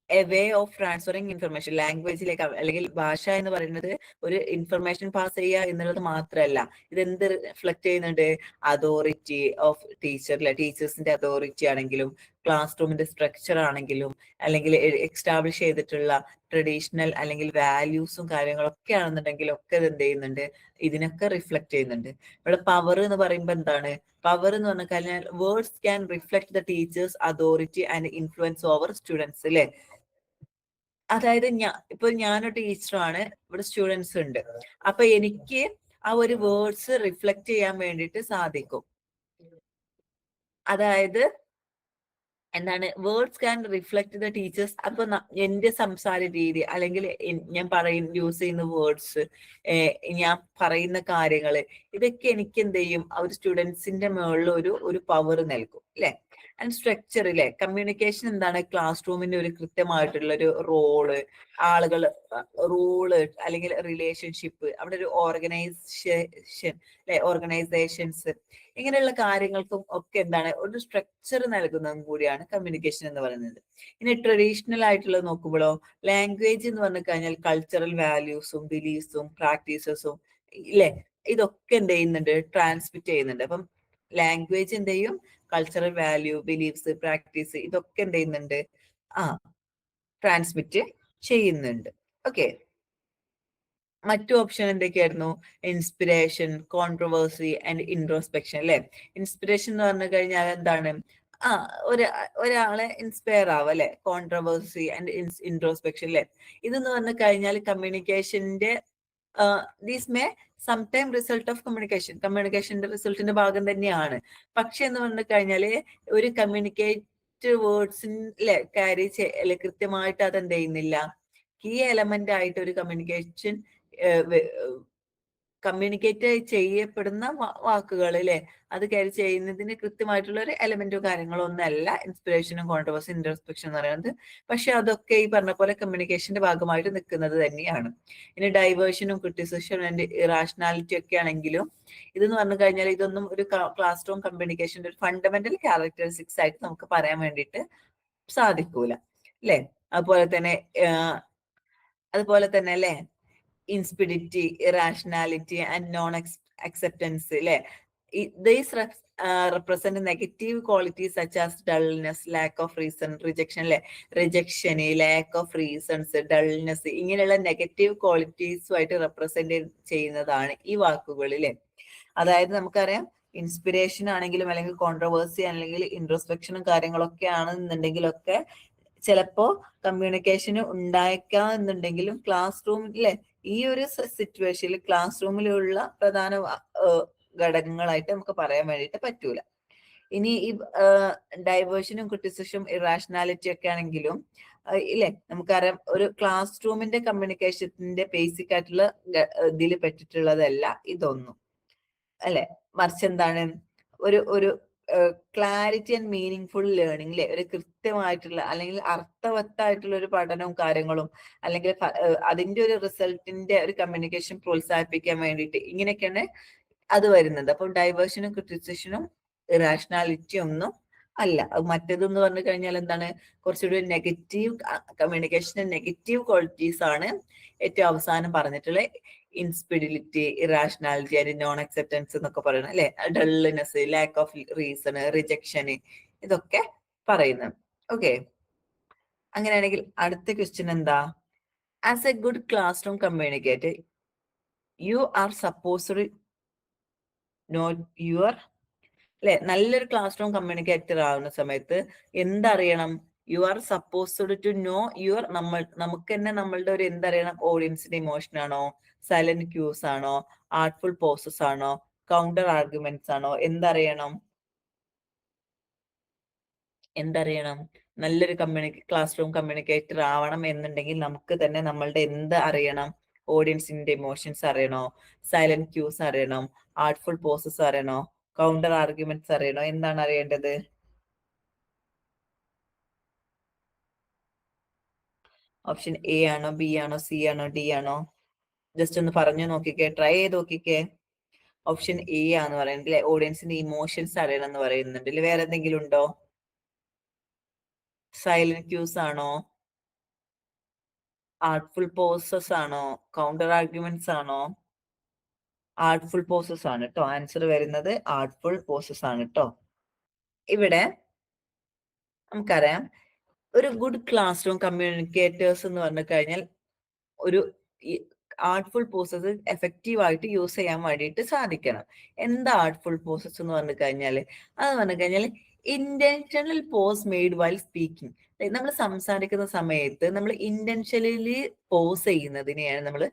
a way of transferring information. ലാംഗ്വേജിലേക്ക് അല്ലെങ്കിൽ ഭാഷ എന്ന് പറയുന്നത് ഒരു ഇൻഫർമേഷൻ പാസ് ചെയ്യുക എന്നുള്ളത് മാത്രമല്ല, ഇത് എന്ത് റിഫ്ലക്ട് ചെയ്യുന്നുണ്ട്? അതോറിറ്റി ഓഫ് ടീച്ചർ അല്ലെ, ടീച്ചേഴ്സിന്റെ അതോറിറ്റി ആണെങ്കിലും ക്ലാസ് റൂമിന്റെ സ്ട്രക്ചർ ആണെങ്കിലും അല്ലെങ്കിൽ എക്സ്റ്റാബ്ലിഷ് ചെയ്തിട്ടുള്ള ട്രഡീഷണൽ അല്ലെങ്കിൽ വാല്യൂസും കാര്യങ്ങളൊക്കെ ആണെന്നുണ്ടെങ്കിലും ഒക്കെ ഇത് എന്ത് ചെയ്യുന്നുണ്ട്? ഇതിനൊക്കെ റിഫ്ലക്ട് ചെയ്യുന്നുണ്ട്. ഇവിടെ പവർ എന്ന് പറയുമ്പോൾ എന്താണ്? പവർ എന്ന് പറഞ്ഞു കഴിഞ്ഞാൽ words can reflect the teachers authority and influence over students അല്ലെ. അതായത് ഇപ്പൊ ഞാനൊരു ടീച്ചറാണ്, ഇവിടെ സ്റ്റുഡൻസ് ഉണ്ട്, അപ്പൊ എനിക്ക് ആ ഒരു വേർഡ്സ് റിഫ്ലക്ട് ചെയ്യാൻ വേണ്ടിയിട്ട് സാധിക്കും. അതായത് എന്താണ്, words can reflect the teachers. അപ്പൊ എന്റെ സംസാര രീതി അല്ലെങ്കിൽ ഞാൻ യൂസ് ചെയ്യുന്ന വേർഡ്സ്, ഞാൻ പറയുന്ന കാര്യങ്ങള്, ഇതൊക്കെ എനിക്ക് എന്ത് ചെയ്യും? ആ ഒരു സ്റ്റുഡൻസിന്റെ മുകളിൽ ഒരു പവർ നൽകും അല്ലെ. ആൻഡ് സ്ട്രക്ചർ അല്ലെ, കമ്മ്യൂണിക്കേഷൻ എന്താണ്? ക്ലാസ് റൂമിന്റെ ഒരു കൃത്യമായിട്ടുള്ള ഒരു റോള്, ആളുകൾ, റൂള് അല്ലെങ്കിൽ റിലേഷൻഷിപ്പ്, അവിടെ ഒരു ഓർഗനൈസേഷൻ അല്ലെ, ഓർഗനൈസേഷൻസ്, ഇങ്ങനെയുള്ള കാര്യങ്ങൾക്കും ഒക്കെ എന്താണ്? ഒരു സ്ട്രക്ചർ നൽകുന്നതും കൂടിയാണ് കമ്മ്യൂണിക്കേഷൻ എന്ന് പറയുന്നത്. ഇനി ട്രഡീഷണൽ ആയിട്ടുള്ളത് നോക്കുമ്പോഴോ, ലാംഗ്വേജ് എന്ന് പറഞ്ഞു കഴിഞ്ഞാൽ കൾച്ചറൽ വാല്യൂസും ബിലീഫ്സും പ്രാക്ടീസസും ഇല്ലേ, ഇതൊക്കെ എന്ത് ചെയ്യുന്നുണ്ട്? ട്രാൻസ്മിറ്റ് ചെയ്യുന്നുണ്ട്. അപ്പം ലാംഗ്വേജ് എന്ത് ചെയ്യും? കൾച്ചറൽ വാല്യൂ, ബിലീഫ്സ്, പ്രാക്ടീസ്, ഇതൊക്കെ എന്ത് ചെയ്യുന്നുണ്ട്? ആ, ട്രാൻസ്മിറ്റ് ചെയ്യുന്നുണ്ട്. ഓക്കെ, മറ്റു ഓപ്ഷൻ എന്തൊക്കെയായിരുന്നു? ഇൻസ്പിരേഷൻ, കോൺട്രവേഴ്സി ആൻഡ് ഇൻട്രോസ്പെക്ഷൻ അല്ലെ. ഇൻസ്പിരേഷൻ എന്ന് പറഞ്ഞു കഴിഞ്ഞാൽ എന്താണ്? ആ, ഒരാളെ ഇൻസ്പയർ ആവുക അല്ലെ. കോൺട്രവേഴ്സി ആൻഡ് ഇൻട്രോസ്പെക്ഷൻ അല്ലെ. ഇതെന്ന് പറഞ്ഞു കഴിഞ്ഞാൽ കമ്മ്യൂണിക്കേഷന്റെ these may sometime result of കമ്മ്യൂണിക്കേഷന്റെ റിസൾട്ടിന്റെ ഭാഗം തന്നെയാണ്. പക്ഷെ എന്ന് പറഞ്ഞു കഴിഞ്ഞാല് ഒരു കമ്മ്യൂണിക്കേറ്റ് വേർഡ്സിലെ കാരി കൃത്യമായിട്ട് അത് എന്ത് ചെയ്യുന്നില്ല, കീ എലമെന്റ് ആയിട്ട് ഒരു കമ്മ്യൂണിക്കേറ്റ് ചെയ്യപ്പെടുന്ന വാക്കുകൾ അല്ലെ, അത് ക്യാരി ചെയ്യുന്നതിന് കൃത്യമായിട്ടുള്ള ഒരു എലമെന്റോ കാര്യങ്ങളോ ഒന്നല്ല ഇൻസ്പിറേഷനും കോൺട്രവേഴ്സി ഇൻട്രോസ്പെക്ഷൻ എന്ന് പറയുന്നത്. പക്ഷെ അതൊക്കെ ഈ പറഞ്ഞ പോലെ കമ്മ്യൂണിക്കേഷന്റെ ഭാഗമായിട്ട് നിൽക്കുന്നത് തന്നെയാണ്. ഇനി ഡൈവേർഷനും ക്രിറ്റിസിസവും ആൻഡ് ഇറാഷണാലിറ്റി ഒക്കെ ആണെങ്കിലും ഇതെന്ന് പറഞ്ഞു കഴിഞ്ഞാൽ ഇതൊന്നും ഒരു ക്ലാസ് റൂം കമ്മ്യൂണിക്കേഷന്റെ ഒരു ഫണ്ടമെന്റൽ ക്യാരക്ടറിസ്റ്റിക്സ് ആയിട്ട് നമുക്ക് പറയാൻ വേണ്ടിയിട്ട് സാധിക്കൂല അല്ലെ. അതുപോലെ തന്നെ അതുപോലെ തന്നെ അല്ലെ, ഇൻസ്പിരിറ്റി, ഇറാഷണാലിറ്റി ആൻഡ് നോൺ acceptance അല്ലെ. These represent negative qualities such as dullness, lack of reason, rejection അല്ലെ. Rejection, lack of reasons, dullness, ഇങ്ങനെയുള്ള നെഗറ്റീവ് ക്വാളിറ്റീസുമായിട്ട് റെപ്രസെന്റ് ചെയ്യുന്നതാണ് ഈ വാക്കുകളിൽ. അതായത് നമുക്കറിയാം ഇൻസ്പിരേഷൻ ആണെങ്കിലും അല്ലെങ്കിൽ കോൺട്രവേഴ്സി അല്ലെങ്കിൽ ഇൻട്രോസ്പെക്ഷനും കാര്യങ്ങളൊക്കെ ആണെന്നുണ്ടെങ്കിലൊക്കെ ചിലപ്പോ കമ്മ്യൂണിക്കേഷന് ഉണ്ടായേക്കാം എന്നുണ്ടെങ്കിലും ക്ലാസ് റൂമിലെ ഈ ഒരു സിറ്റുവേഷനിൽ ക്ലാസ് റൂമിലുള്ള പ്രധാന ഘടകങ്ങളായിട്ട് നമുക്ക് പറയാൻ വേണ്ടിയിട്ട് പറ്റൂല. ഇനി ഈ ഡൈവേർഷനും ക്രിറ്റിസിസും ഇറാഷണാലിറ്റി ഒക്കെ ആണെങ്കിലും ഇല്ലേ, നമുക്കറിയാം ഒരു ക്ലാസ് റൂമിന്റെ കമ്മ്യൂണിക്കേഷന്റെ ബേസിക് ആയിട്ടുള്ള ഇതിൽ പെട്ടിട്ടുള്ളതല്ല ഇതൊന്നും അല്ലെ. മറിച്ച് എന്താണ്, ഒരു clarity and meaning full learning അല്ലെ, ഒരു കൃത്യമായിട്ടുള്ള അല്ലെങ്കിൽ അർത്ഥവത്തായിട്ടുള്ള ഒരു പഠനവും കാര്യങ്ങളും അല്ലെങ്കിൽ അതിന്റെ ഒരു റിസൾട്ടിന്റെ ഒരു കമ്മ്യൂണിക്കേഷൻ പ്രോത്സാഹിപ്പിക്കാൻ വേണ്ടിയിട്ട് ഇങ്ങനെയൊക്കെയാണ് അത് വരുന്നത്. അപ്പൊ ഡൈവേർഷനും ക്രിറ്റിസിഷനും ഇറാഷണാലിറ്റി ഒന്നും അല്ല. മറ്റേതെന്ന് പറഞ്ഞു കഴിഞ്ഞാൽ എന്താണ്, കുറച്ചുകൂടി നെഗറ്റീവ് കമ്മ്യൂണിക്കേഷന്റെ നെഗറ്റീവ് ക്വാളിറ്റീസ് ആണ് ഏറ്റവും അവസാനം പറഞ്ഞിട്ടുള്ള insipidity, irrationality and non acceptance എന്നൊക്കെ പറയുന്നത് അല്ലെ. Dullness, lack of reason, rejection, ഇതൊക്കെ പറയുന്നത്. ഓക്കെ, അങ്ങനെയാണെങ്കിൽ അടുത്ത ക്വസ്റ്റ്യൻ എന്താ? As a good class room communicator you are supposed not your അല്ലെ. നല്ലൊരു ക്ലാസ് റൂം കമ്മ്യൂണിക്കേറ്റർ ആവുന്ന സമയത്ത് എന്തറിയണം? You are supposed to know your, നമുക്ക് തന്നെ നമ്മളുടെ ഒരു എന്തറിയണം? ഓഡിയൻസിന്റെ ഇമോഷൻ ആണോ, സൈലന്റ് ക്യൂസ് ആണോ, ആർട്ട്ഫുൾ പോസസ് ആണോ, കൗണ്ടർ ആർഗ്യുമെന്റ്സ് ആണോ? എന്തറിയണം? നല്ലൊരു ക്ലാസ് റൂം കമ്മ്യൂണിക്കേറ്റർ ആവണം എന്നുണ്ടെങ്കിൽ നമുക്ക് തന്നെ നമ്മളുടെ എന്ത് അറിയണം? ഓഡിയൻസിന്റെ ഇമോഷൻസ് അറിയണോ, സൈലന്റ് ക്യൂസ് അറിയണം, ആർട്ട്ഫുൾ പോസസ് അറിയണോ, കൗണ്ടർ ആർഗ്യുമെന്റ്സ് അറിയണോ? എന്താണ് അറിയേണ്ടത്? ഓപ്ഷൻ എ ആണോ, ബി ആണോ, സി ആണോ, ഡി ആണോ? ജസ്റ്റ് ഒന്ന് പറഞ്ഞു നോക്കിക്കേ, ട്രൈ ചെയ്ത് നോക്കിക്കേ. ഓപ്ഷൻ എ ആന്ന് പറയുന്നത് അല്ലെ, ഓഡിയൻസിന്റെ ഇമോഷൻസ് അറിയണം എന്ന് പറയുന്നുണ്ട്. വേറെ എന്തെങ്കിലും ഉണ്ടോ? സൈലന്റ് ക്യൂസ് ആണോ, ആർട്ട്ഫുൾ പോസസ് ആണോ, കൗണ്ടർ ആർഗ്യുമെന്റ്സ് ആണോ? ആർട്ട്ഫുൾ പോസസ് ആണ് കേട്ടോ. ആൻസർ വരുന്നത് ആർട്ട്ഫുൾ പോസസ് ആണ് കേട്ടോ. ഇവിടെ നമുക്കറിയാം ഒരു ഗുഡ് ക്ലാസ് റൂം കമ്മ്യൂണിക്കേറ്റേഴ്സ് എന്ന് പറഞ്ഞു കഴിഞ്ഞാൽ ഒരു ആർട്ട്ഫുൾ പോസസ് എഫക്റ്റീവ് ആയിട്ട് യൂസ് ചെയ്യാൻ വേണ്ടിയിട്ട് സാധിക്കണം. എന്താ ആർട്ട്ഫുൾ പോസസ് എന്ന് പറഞ്ഞു കഴിഞ്ഞാല്? അത് പറഞ്ഞു കഴിഞ്ഞാൽ intentional pause made while speaking. നമ്മൾ സംസാരിക്കുന്ന സമയത്ത് നമ്മൾ ഇന്റൻഷനലി പോസ് ചെയ്യുന്നതിനെയാണ് നമ്മൾ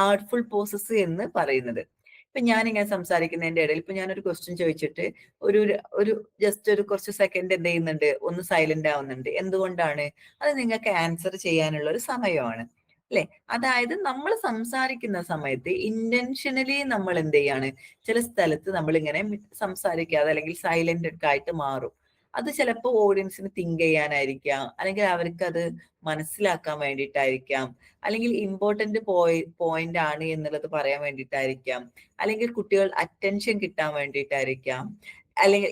ആർട്ട്ഫുൾ പോസസ് എന്ന് പറയുന്നത്. ഇപ്പൊ ഞാനിങ്ങനെ സംസാരിക്കുന്നതിന്റെ ഇടയിൽ ഇപ്പൊ ഞാനൊരു ക്വസ്റ്റ്യൻ ചോദിച്ചിട്ട് ഒരു ഒരു ജസ്റ്റ് ഒരു കുറച്ച് സെക്കൻഡ് എന്ത് ചെയ്യുന്നുണ്ട്, ഒന്ന് സൈലന്റ് ആവുന്നുണ്ട്. എന്തുകൊണ്ടാണ്? അത് നിങ്ങൾക്ക് ആൻസർ ചെയ്യാനുള്ള ഒരു സമയമാണ് അല്ലെ. അതായത് നമ്മൾ സംസാരിക്കുന്ന സമയത്ത് ഇന്റൻഷനലി നമ്മൾ എന്ത് ചെയ്യാണ്, ചില സ്ഥലത്ത് നമ്മൾ ഇങ്ങനെ സംസാരിക്കാതെ അല്ലെങ്കിൽ സൈലന്റ് ഒക്കെ ആയിട്ട് മാറും. അത് ചിലപ്പോൾ ഓഡിയൻസിന് തിങ്ക് ചെയ്യാനായിരിക്കാം, അല്ലെങ്കിൽ അവർക്ക് അത് മനസ്സിലാക്കാൻ വേണ്ടിയിട്ടായിരിക്കാം, അല്ലെങ്കിൽ ഇമ്പോർട്ടന്റ് പോയിന്റ് ആണ് എന്നുള്ളത് പറയാൻ വേണ്ടിയിട്ടായിരിക്കാം, അല്ലെങ്കിൽ കുട്ടികൾ അറ്റൻഷൻ കിട്ടാൻ വേണ്ടിയിട്ടായിരിക്കാം, അല്ലെങ്കിൽ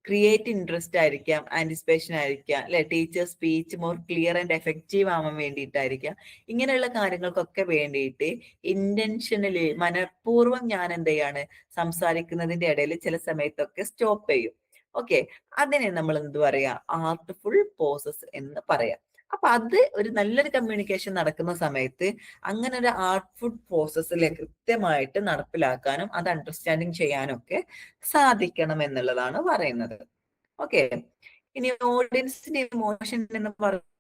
ക്രിയേറ്റ് ഇൻട്രസ്റ്റ് ആയിരിക്കാം, ആന്റിസിപ്പേഷൻ ആയിരിക്കാം അല്ലെ, teacher speech more clear and effective ആവാൻ വേണ്ടിയിട്ടായിരിക്കാം. ഇങ്ങനെയുള്ള കാര്യങ്ങൾക്കൊക്കെ വേണ്ടിയിട്ട് ഇന്റൻഷനലി മനഃപൂർവ്വം ഞാൻ എന്ത് ചെയ്യാണ്, സംസാരിക്കുന്നതിന്റെ ഇടയിൽ ചില സമയത്തൊക്കെ സ്റ്റോപ്പ് ചെയ്യും. ഓക്കെ, അതിനെ നമ്മൾ എന്ത് പറയാ? ആർട്ട്ഫുൾ പോസസ് എന്ന് പറയാം. അപ്പൊ അത് ഒരു നല്ലൊരു കമ്മ്യൂണിക്കേഷൻ നടക്കുന്ന സമയത്ത് അങ്ങനെ ഒരു ആർട്ട്ഫുൾ പ്രോസസ്സിലെ കൃത്യമായിട്ട് നടപ്പിലാക്കാനും അത് അണ്ടർസ്റ്റാൻഡിങ് ചെയ്യാനും ഒക്കെ സാധിക്കണം എന്നുള്ളതാണ് പറയുന്നത്. ഓക്കെ, ഇനി ഓഡിയൻസിന്റെ ഇമോഷൻ എന്ന് പറയുന്ന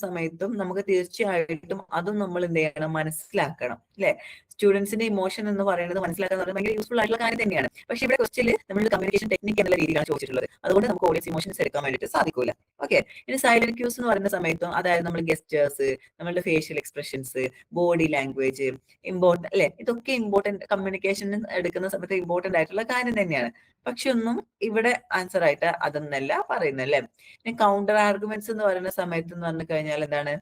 സമയത്തും നമുക്ക് തീർച്ചയായിട്ടും അതും നമ്മൾ എന്ത് ചെയ്യണം, മനസ്സിലാക്കണം അല്ലെ. സ്റ്റുഡൻസിന്റെ ഇമോഷൻ എന്ന് പറയുന്നത് മനസ്സിലാക്കാൻ ഭയങ്കര യൂസ്ഫുൾ ആയിട്ടുള്ള കാര്യം തന്നെയാണ്. പക്ഷെ ഇവിടെ ക്വസ്റ്റ്യനിൽ നമ്മൾ കമ്മ്യൂണിക്കേഷൻ ടെക്നിക് എന്നുള്ള രീതിയിലാണ് ചോദിച്ചിട്ടുള്ളത്. അതുകൊണ്ട് നമുക്ക് ഓഡിയൻസ് ഇമോഷൻസ് എടുക്കാൻ വേണ്ടിയിട്ട് സാധിക്കൂല. ഓക്കെ, ഇനി സൈലന്റ് ക്യൂസ് എന്ന് പറയുന്ന സമയത്തും അതായത് നമ്മൾ ഗെസ്റ്റേഴ്സ്, നമ്മളുടെ facial expressions, body language important അല്ലെ. ഇതൊക്കെ ഇമ്പോർട്ടന്റ് കമ്മ്യൂണിക്കേഷൻ എടുക്കുന്ന സമയത്ത് ഇമ്പോർട്ടന്റ് ആയിട്ടുള്ള കാര്യം തന്നെയാണ്. പക്ഷെ ഒന്നും ഇവിടെ ആൻസർ ആയിട്ട് അതൊന്നല്ല പറയുന്നല്ലേ. ഇനി കൗണ്ടർ ആർഗ്യുമെന്റ്സ് എന്ന് പറയുന്ന സമയത്ത് എന്ന് പറഞ്ഞു കഴിഞ്ഞാൽ എന്താണ്?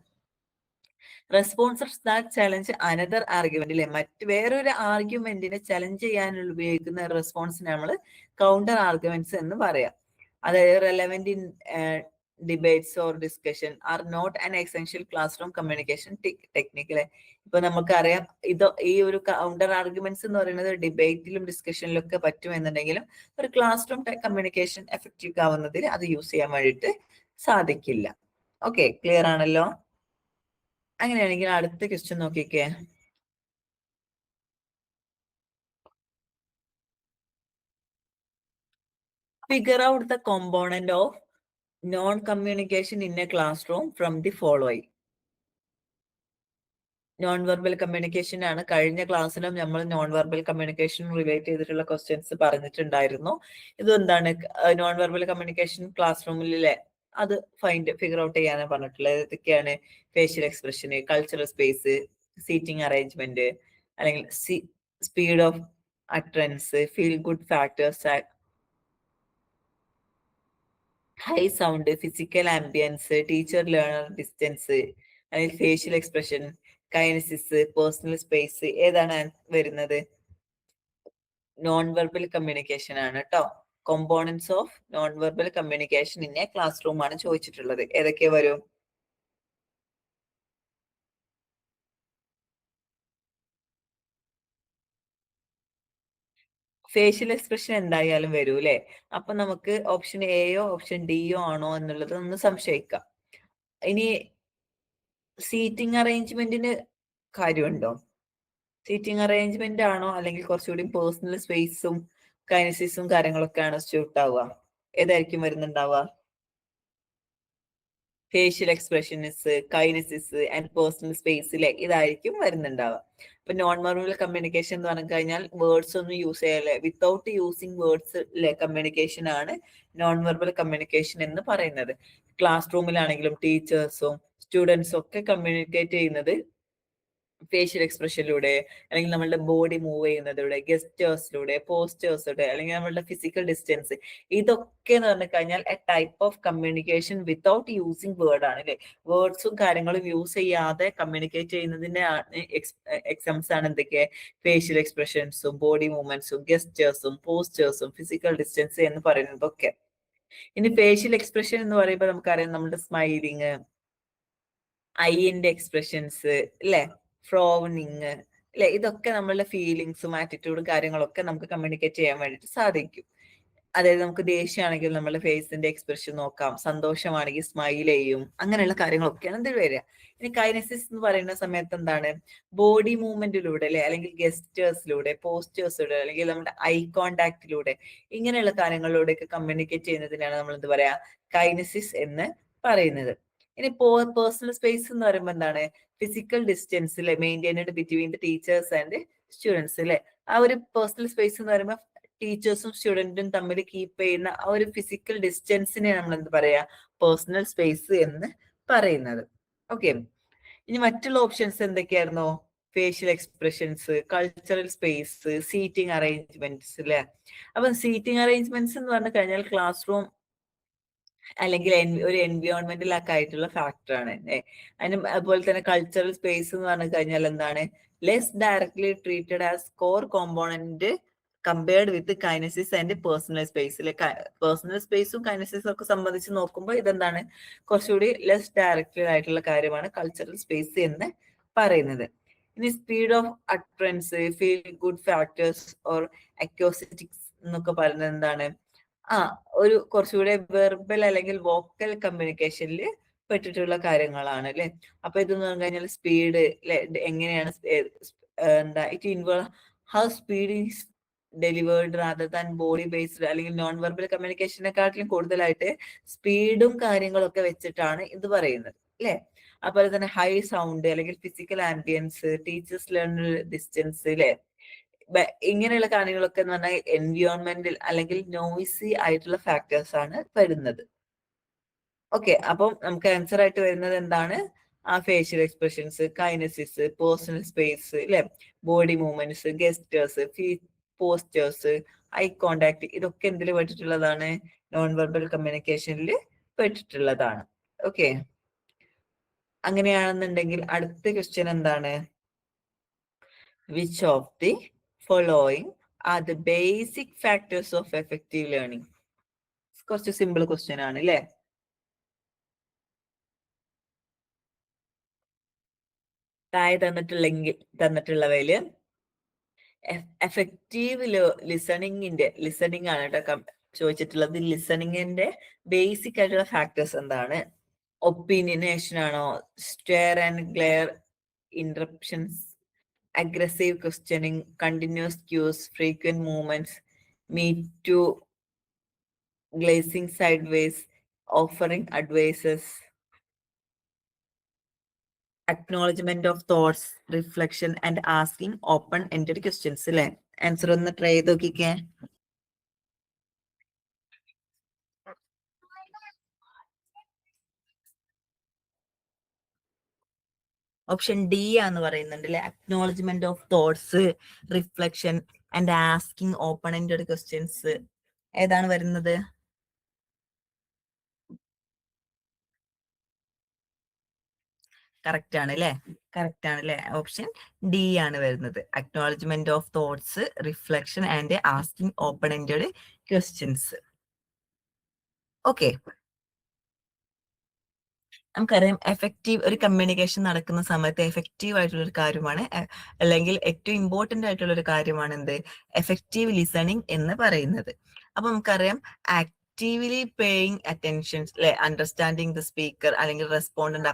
Responses that challenge another argument അല്ലെ, വേറൊരു ആർഗ്യുമെന്റിനെ ചലഞ്ച് ചെയ്യാനുള്ള ഉപയോഗിക്കുന്ന റെസ്പോൺസിനെ നമ്മൾ കൗണ്ടർ ആർഗ്യുമെന്റ്സ് എന്ന് പറയാം. അതായത് relevant debates or discussion are not an essential classroom communication technical. ഇപ്പൊ നമുക്കറിയാം ഇത് ഈ ഒരു കൗണ്ടർ ആർഗ്യുമെന്റ്സ് എന്ന് പറയുന്നത് ഡിബേറ്റിലും ഡിസ്കഷനിലും ഒക്കെ പറ്റുമെന്നുണ്ടെങ്കിലും ഒരു ക്ലാസ് റൂം കമ്മ്യൂണിക്കേഷൻ എഫക്റ്റീവ് ആവുന്നതിൽ അത് യൂസ് ചെയ്യാൻ വേണ്ടിയിട്ട് സാധിക്കില്ല. ഓക്കെ, ക്ലിയർ ആണല്ലോ? അങ്ങനെയാണെങ്കിൽ അടുത്ത ക്വസ്റ്റ്യൻ നോക്കിക്കേ. Figure out the component of non-communication in a classroom from the following. Non verbal communication ആണ്. കഴിഞ്ഞ ക്ലാസ്സിലും നമ്മൾ നോൺ വെർബൽ കമ്മ്യൂണിക്കേഷൻ റിലേറ്റ് ചെയ്തിട്ടുള്ള ക്വസ്റ്റ്യൻസ് പറഞ്ഞിട്ടുണ്ടായിരുന്നു. ഇതെന്താണ് നോൺ വെർബൽ കമ്മ്യൂണിക്കേഷൻ ക്ലാസ് റൂമിലെ അത് ഫിഗർ ഔട്ട് ചെയ്യാനാണ് പറഞ്ഞിട്ടുള്ളത്. ഏതൊക്കെയാണ്? Facial expression, cultural space, seating arrangement, അല്ലെങ്കിൽ speed of utterance, feel good factors, high sound, physical ambience, teacher learner distance, അല്ലെങ്കിൽ facial expression, kinesis, personal space, ഏതാണ് വരുന്നത്? നോൺ വെർബൽ കമ്മ്യൂണിക്കേഷൻ ആണ് കേട്ടോ. Components of non verbal communication in a class room ആണ് ചോദിച്ചിട്ടുള്ളത്. ഏതൊക്കെ വരും? ഫേഷ്യൽ എക്സ്പ്രഷൻ എന്തായാലും വരൂ അല്ലെ? അപ്പൊ നമുക്ക് ഓപ്ഷൻ എയോ ഓപ്ഷൻ ഡിയോ ആണോ എന്നുള്ളത് ഒന്ന് സംശയിക്കാം. ഇനി സീറ്റിംഗ് അറേഞ്ച്മെന്റിന് കാര്യമുണ്ടോ? സീറ്റിംഗ് അറേഞ്ച്മെന്റ് ആണോ അല്ലെങ്കിൽ കുറച്ചുകൂടി പേഴ്സണൽ സ്പേസും കൈനസിസും കാര്യങ്ങളൊക്കെയാണ് സ്യൂട്ട് ആവുക? ഏതായിരിക്കും വരുന്നുണ്ടാവുക? Facial expressions, kinesis and personal സ്പേസിലെ ഇതായിരിക്കും വരുന്നുണ്ടാവുക. ഇപ്പൊ നോൺ വെർബൽ കമ്മ്യൂണിക്കേഷൻ എന്ന് പറഞ്ഞു കഴിഞ്ഞാൽ വേർഡ്സ് ഒന്നും യൂസ് ചെയ്യല്ലേ, വിത്തൗട്ട് യൂസിങ് വേർഡ്സ് കമ്മ്യൂണിക്കേഷൻ ആണ് നോൺ വെർബൽ കമ്മ്യൂണിക്കേഷൻ എന്ന് പറയുന്നത്. ക്ലാസ് റൂമിലാണെങ്കിലും ടീച്ചേഴ്സും സ്റ്റുഡൻസും ഒക്കെ കമ്മ്യൂണിക്കേറ്റ് ചെയ്യുന്നത് ഫേഷ്യൽ എക്സ്പ്രഷനിലൂടെ, അല്ലെങ്കിൽ നമ്മളുടെ ബോഡി മൂവ് ചെയ്യുന്നതിലൂടെ, ഗെസ്റ്റേഴ്സിലൂടെ, പോസ്റ്റേഴ്സിലൂടെ, അല്ലെങ്കിൽ നമ്മളുടെ ഫിസിക്കൽ ഡിസ്റ്റൻസ്, ഇതൊക്കെ എന്ന് പറഞ്ഞു കഴിഞ്ഞാൽ A type of communication without using word ആണ് അല്ലെ. വേർഡ്സും കാര്യങ്ങളും യൂസ് ചെയ്യാതെ കമ്മ്യൂണിക്കേറ്റ് ചെയ്യുന്നതിന്റെ എക്സാംസ് ആണ് എന്തൊക്കെ? ഫേഷ്യൽ എക്സ്പ്രഷൻസും ബോഡി മൂവ്മെന്റ്സും ഗെസ്റ്റേഴ്സും പോസ്റ്റേഴ്സും ഫിസിക്കൽ ഡിസ്റ്റൻസ് എന്ന് പറയുന്നതൊക്കെ. ഇനി ഫേഷ്യൽ എക്സ്പ്രഷൻ എന്ന് പറയുമ്പോൾ നമുക്കറിയാം നമ്മുടെ സ്മൈലിങ്, ഐന്റെ എക്സ്പ്രഷൻസ് അല്ലെ, ഫ്രോവണിങ് അല്ലെ, ഇതൊക്കെ നമ്മളുടെ ഫീലിങ്സും ആറ്റിറ്റ്യൂഡും കാര്യങ്ങളൊക്കെ നമുക്ക് കമ്മ്യൂണിക്കേറ്റ് ചെയ്യാൻ വേണ്ടിയിട്ട് സാധിക്കും. അതായത് നമുക്ക് ദേഷ്യമാണെങ്കിൽ നമ്മുടെ ഫേസിന്റെ എക്സ്പ്രഷൻ നോക്കാം, സന്തോഷമാണെങ്കിൽ സ്മൈൽ ചെയ്യും, അങ്ങനെയുള്ള കാര്യങ്ങളൊക്കെയാണ് ഇതിൽ വരിക. ഇനി കൈനസിസ് എന്ന് പറയുന്ന സമയത്ത് എന്താണ്? ബോഡി മൂവ്മെന്റിലൂടെ അല്ലെ, അല്ലെങ്കിൽ ഗെസ്റ്റേഴ്സിലൂടെ, പോസ്റ്റേഴ്സിലൂടെ, അല്ലെങ്കിൽ നമ്മുടെ ഐ കോണ്ടാക്റ്റിലൂടെ, ഇങ്ങനെയുള്ള കാര്യങ്ങളിലൂടെയൊക്കെ കമ്മ്യൂണിക്കേറ്റ് ചെയ്യുന്നതിനാണ് നമ്മൾ എന്ത് പറയാ? കൈനസിസ് എന്ന് പറയുന്നത്. ഇനി പേഴ്സണൽ സ്പേസ് എന്ന് പറയുമ്പോൾ എന്താണ്? ഫിസിക്കൽ ഡിസ്റ്റൻസ് അല്ലെ, maintained between the teachers and students അല്ലെ. ആ ഒരു പേഴ്സണൽ സ്പേസ് എന്ന് പറയുമ്പോൾ ടീച്ചേഴ്സും സ്റ്റുഡന്റും തമ്മിൽ കീപ്പ് ചെയ്യുന്ന ആ ഒരു ഫിസിക്കൽ ഡിസ്റ്റൻസിനെ നമ്മൾ എന്ത് പറയാ? പേഴ്സണൽ സ്പേസ് എന്ന് പറയുന്നത്. ഓക്കെ, ഇനി മറ്റുള്ള ഓപ്ഷൻസ് എന്തൊക്കെയായിരുന്നു? Facial expressions, cultural space, seating arrangements അല്ലെ. അപ്പൊ സീറ്റിംഗ് അറേഞ്ച്മെന്റ്സ് എന്ന് പറഞ്ഞു കഴിഞ്ഞാൽ ക്ലാസ് റൂം അല്ലെങ്കിൽ ഒരു എൻവിയോൺമെന്റൽ ഒക്കെ ആയിട്ടുള്ള ഫാക്ടറാണ്. അതിന് അതുപോലെ തന്നെ കൾച്ചറൽ സ്പേസ് എന്ന് പറഞ്ഞു കഴിഞ്ഞാൽ എന്താണ്? Less directly treated as core component compared with kinesis and personal സ്പേസിലെ. പേഴ്സണൽ സ്പേസും കൈനസിസും ഒക്കെ സംബന്ധിച്ച് നോക്കുമ്പോൾ ഇതെന്താണ്? കുറച്ചുകൂടി ലെസ് ഡയറക്റ്റഡ് ആയിട്ടുള്ള കാര്യമാണ് കൾച്ചറൽ സ്പേസ് എന്ന് പറയുന്നത്. ഇനി speed of utterance, feel good factors or acoustics എന്നൊക്കെ പറയുന്നത് എന്താണ്? ഒരു കുറച്ചുകൂടെ വെർബൽ അല്ലെങ്കിൽ വോക്കൽ കമ്മ്യൂണിക്കേഷനിൽ പെട്ടിട്ടുള്ള കാര്യങ്ങളാണ് അല്ലെ. അപ്പൊ ഇതെന്ന് പറഞ്ഞു കഴിഞ്ഞാൽ സ്പീഡ് എങ്ങനെയാണ് എന്താ it involve how speed is delivered rather than body based, അല്ലെങ്കിൽ നോൺ വെർബൽ കമ്മ്യൂണിക്കേഷനെക്കാട്ടിലും കൂടുതലായിട്ട് സ്പീഡും കാര്യങ്ങളൊക്കെ വെച്ചിട്ടാണ് ഇത് പറയുന്നത് അല്ലെ. അതുപോലെ തന്നെ ഹൈ സൗണ്ട്, അല്ലെങ്കിൽ physical ambience, teachers learner distance അല്ലെ, ഇങ്ങനെയുള്ള കാര്യങ്ങളൊക്കെ എന്ന് പറഞ്ഞാൽ എൻവിയോൺമെന്റൽ അല്ലെങ്കിൽ നോയിസി ആയിട്ടുള്ള ഫാക്ടേഴ്സ് ആണ് വരുന്നത്. ഓക്കെ, അപ്പം നമുക്ക് ആൻസർ ആയിട്ട് വരുന്നത് എന്താണ്? Facial expressions, kinesis, personal space അല്ലെ, body movements, gestures, postures, eye contact, ഇതൊക്കെ എന്തിൽ പെട്ടിട്ടുള്ളതാണ്? നോൺ വെർബൽ കമ്മ്യൂണിക്കേഷനിൽ പെട്ടിട്ടുള്ളതാണ്. ഓക്കെ, അങ്ങനെയാണെന്നുണ്ടെങ്കിൽ അടുത്ത ക്വസ്റ്റ്യൻ എന്താണ്? Which of the following are the basic factors of effective learning? കുറച്ച് സിമ്പിൾ ക്വസ്റ്റ്യൻ ആണ് അല്ലേ. താഴെ തന്നിട്ടുള്ളവയില് എഫക്റ്റീവ് ലിസണിങ് ആണ് കേട്ടോ ചോദിച്ചിട്ടുള്ളത്. ലിസണിങ്ങിന്റെ ബേസിക് ആയിട്ടുള്ള ഫാക്ടേഴ്സ് എന്താണ്? ഒപ്പീനിയനേഷൻ ആണോ? Stair and glare interruptions, aggressive questioning, continuous cues, frequent movements, me to glazing sideways, offering advices, acknowledgement of thoughts, reflection, and asking open-ended questions. അല്ലേ? ആൻസർ ഒന്ന് ട്രൈ ചെയ്ത് നോക്കിക്കേ. ഓപ്ഷൻ ഡി ആന്ന് പറയുന്നുണ്ട് അല്ലെ. Acknowledgement of thoughts, reflection and asking open ended questions. ഏതാണ് വരുന്നത്? Correct ആണ് അല്ലെ. കറക്റ്റ് ആണ് അല്ലെ. ഓപ്ഷൻ ഡി ആണ് വരുന്നത്. Acknowledgement of thoughts, reflection and asking open ended questions. Okay, നമുക്കറിയാം ഒരു കമ്മ്യൂണിക്കേഷൻ നടക്കുന്ന സമയത്ത് എഫക്റ്റീവ് ആയിട്ടുള്ള ഒരു കാര്യമാണ്, അല്ലെങ്കിൽ ഏറ്റവും ഇമ്പോർട്ടന്റ് ആയിട്ടുള്ള ഒരു കാര്യമാണ് എന്ത്? എഫക്റ്റീവ് ലിസണിങ് എന്ന് പറയുന്നത്. അപ്പൊ നമുക്കറിയാം ആക്റ്റീവ്ലി പേയിങ് അറ്റൻഷൻ അല്ലെ, അണ്ടർസ്റ്റാൻഡിങ് ദ സ്പീക്കർ, അല്ലെങ്കിൽ റെസ്പോണ്ടന്റ്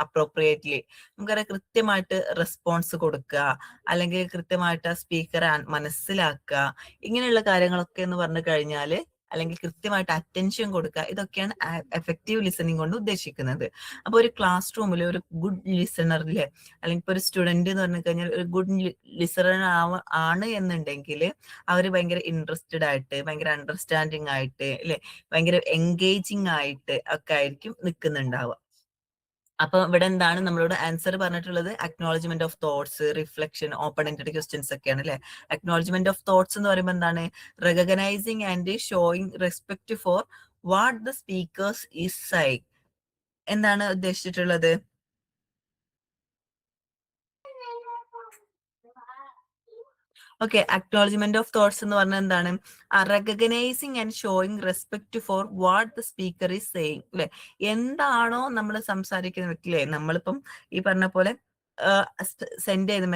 അപ്രോപ്രിയേറ്റ്ലി. നമുക്കറിയാം കൃത്യമായിട്ട് റെസ്പോൺസ് കൊടുക്കുക, അല്ലെങ്കിൽ കൃത്യമായിട്ട് ആ സ്പീക്കറെ മനസ്സിലാക്കുക, ഇങ്ങനെയുള്ള കാര്യങ്ങളൊക്കെ എന്ന് പറഞ്ഞു കഴിഞ്ഞാല്, അല്ലെങ്കിൽ കൃത്യമായിട്ട് അറ്റൻഷൻ കൊടുക്കുക, ഇതൊക്കെയാണ് എഫക്റ്റീവ് ലിസണിങ് കൊണ്ട് ഉദ്ദേശിക്കുന്നത്. അപ്പൊ ഒരു ക്ലാസ് റൂമിൽ ഒരു ഗുഡ് ലിസണറിലെ, അല്ലെങ്കിൽ ഇപ്പൊ ഒരു സ്റ്റുഡന്റ് എന്ന് പറഞ്ഞു കഴിഞ്ഞാൽ ഒരു ഗുഡ് ലിസണർ ആണ് എന്നുണ്ടെങ്കിൽ അവര് ഭയങ്കര ഇൻട്രസ്റ്റഡ് ആയിട്ട്, ഭയങ്കര അണ്ടർസ്റ്റാൻഡിങ് ആയിട്ട് അല്ലെ, ഭയങ്കര എൻഗേജിങ് ആയിട്ട് ഒക്കെ ആയിരിക്കും നിൽക്കുന്നുണ്ടാവുക. അപ്പൊ ഇവിടെ എന്താണ് നമ്മളോട് ആൻസർ പറഞ്ഞിട്ടുള്ളത്? Acknowledgement of thoughts, reflection, open ended questions ഒക്കെയാണ് അല്ലെ. അക്നോളജ്മെന്റ് ഓഫ് തോട്ട്സ് എന്ന് പറയുമ്പോൾ എന്താണ്? Recognising and showing respect for what the speakers is saying. എന്താണ് ഉദ്ദേശിച്ചിട്ടുള്ളത്? ഓക്കെ, അക്നോളജ്മെന്റ് ഓഫ് തോട്ട്സ് എന്ന് പറഞ്ഞാൽ എന്താണ്? Recognising and showing respect for what the speaker is saying അല്ലെ. എന്താണോ നമ്മൾ സംസാരിക്കുന്ന വ്യക്തിയിലെ, നമ്മളിപ്പം ഈ പറഞ്ഞ പോലെ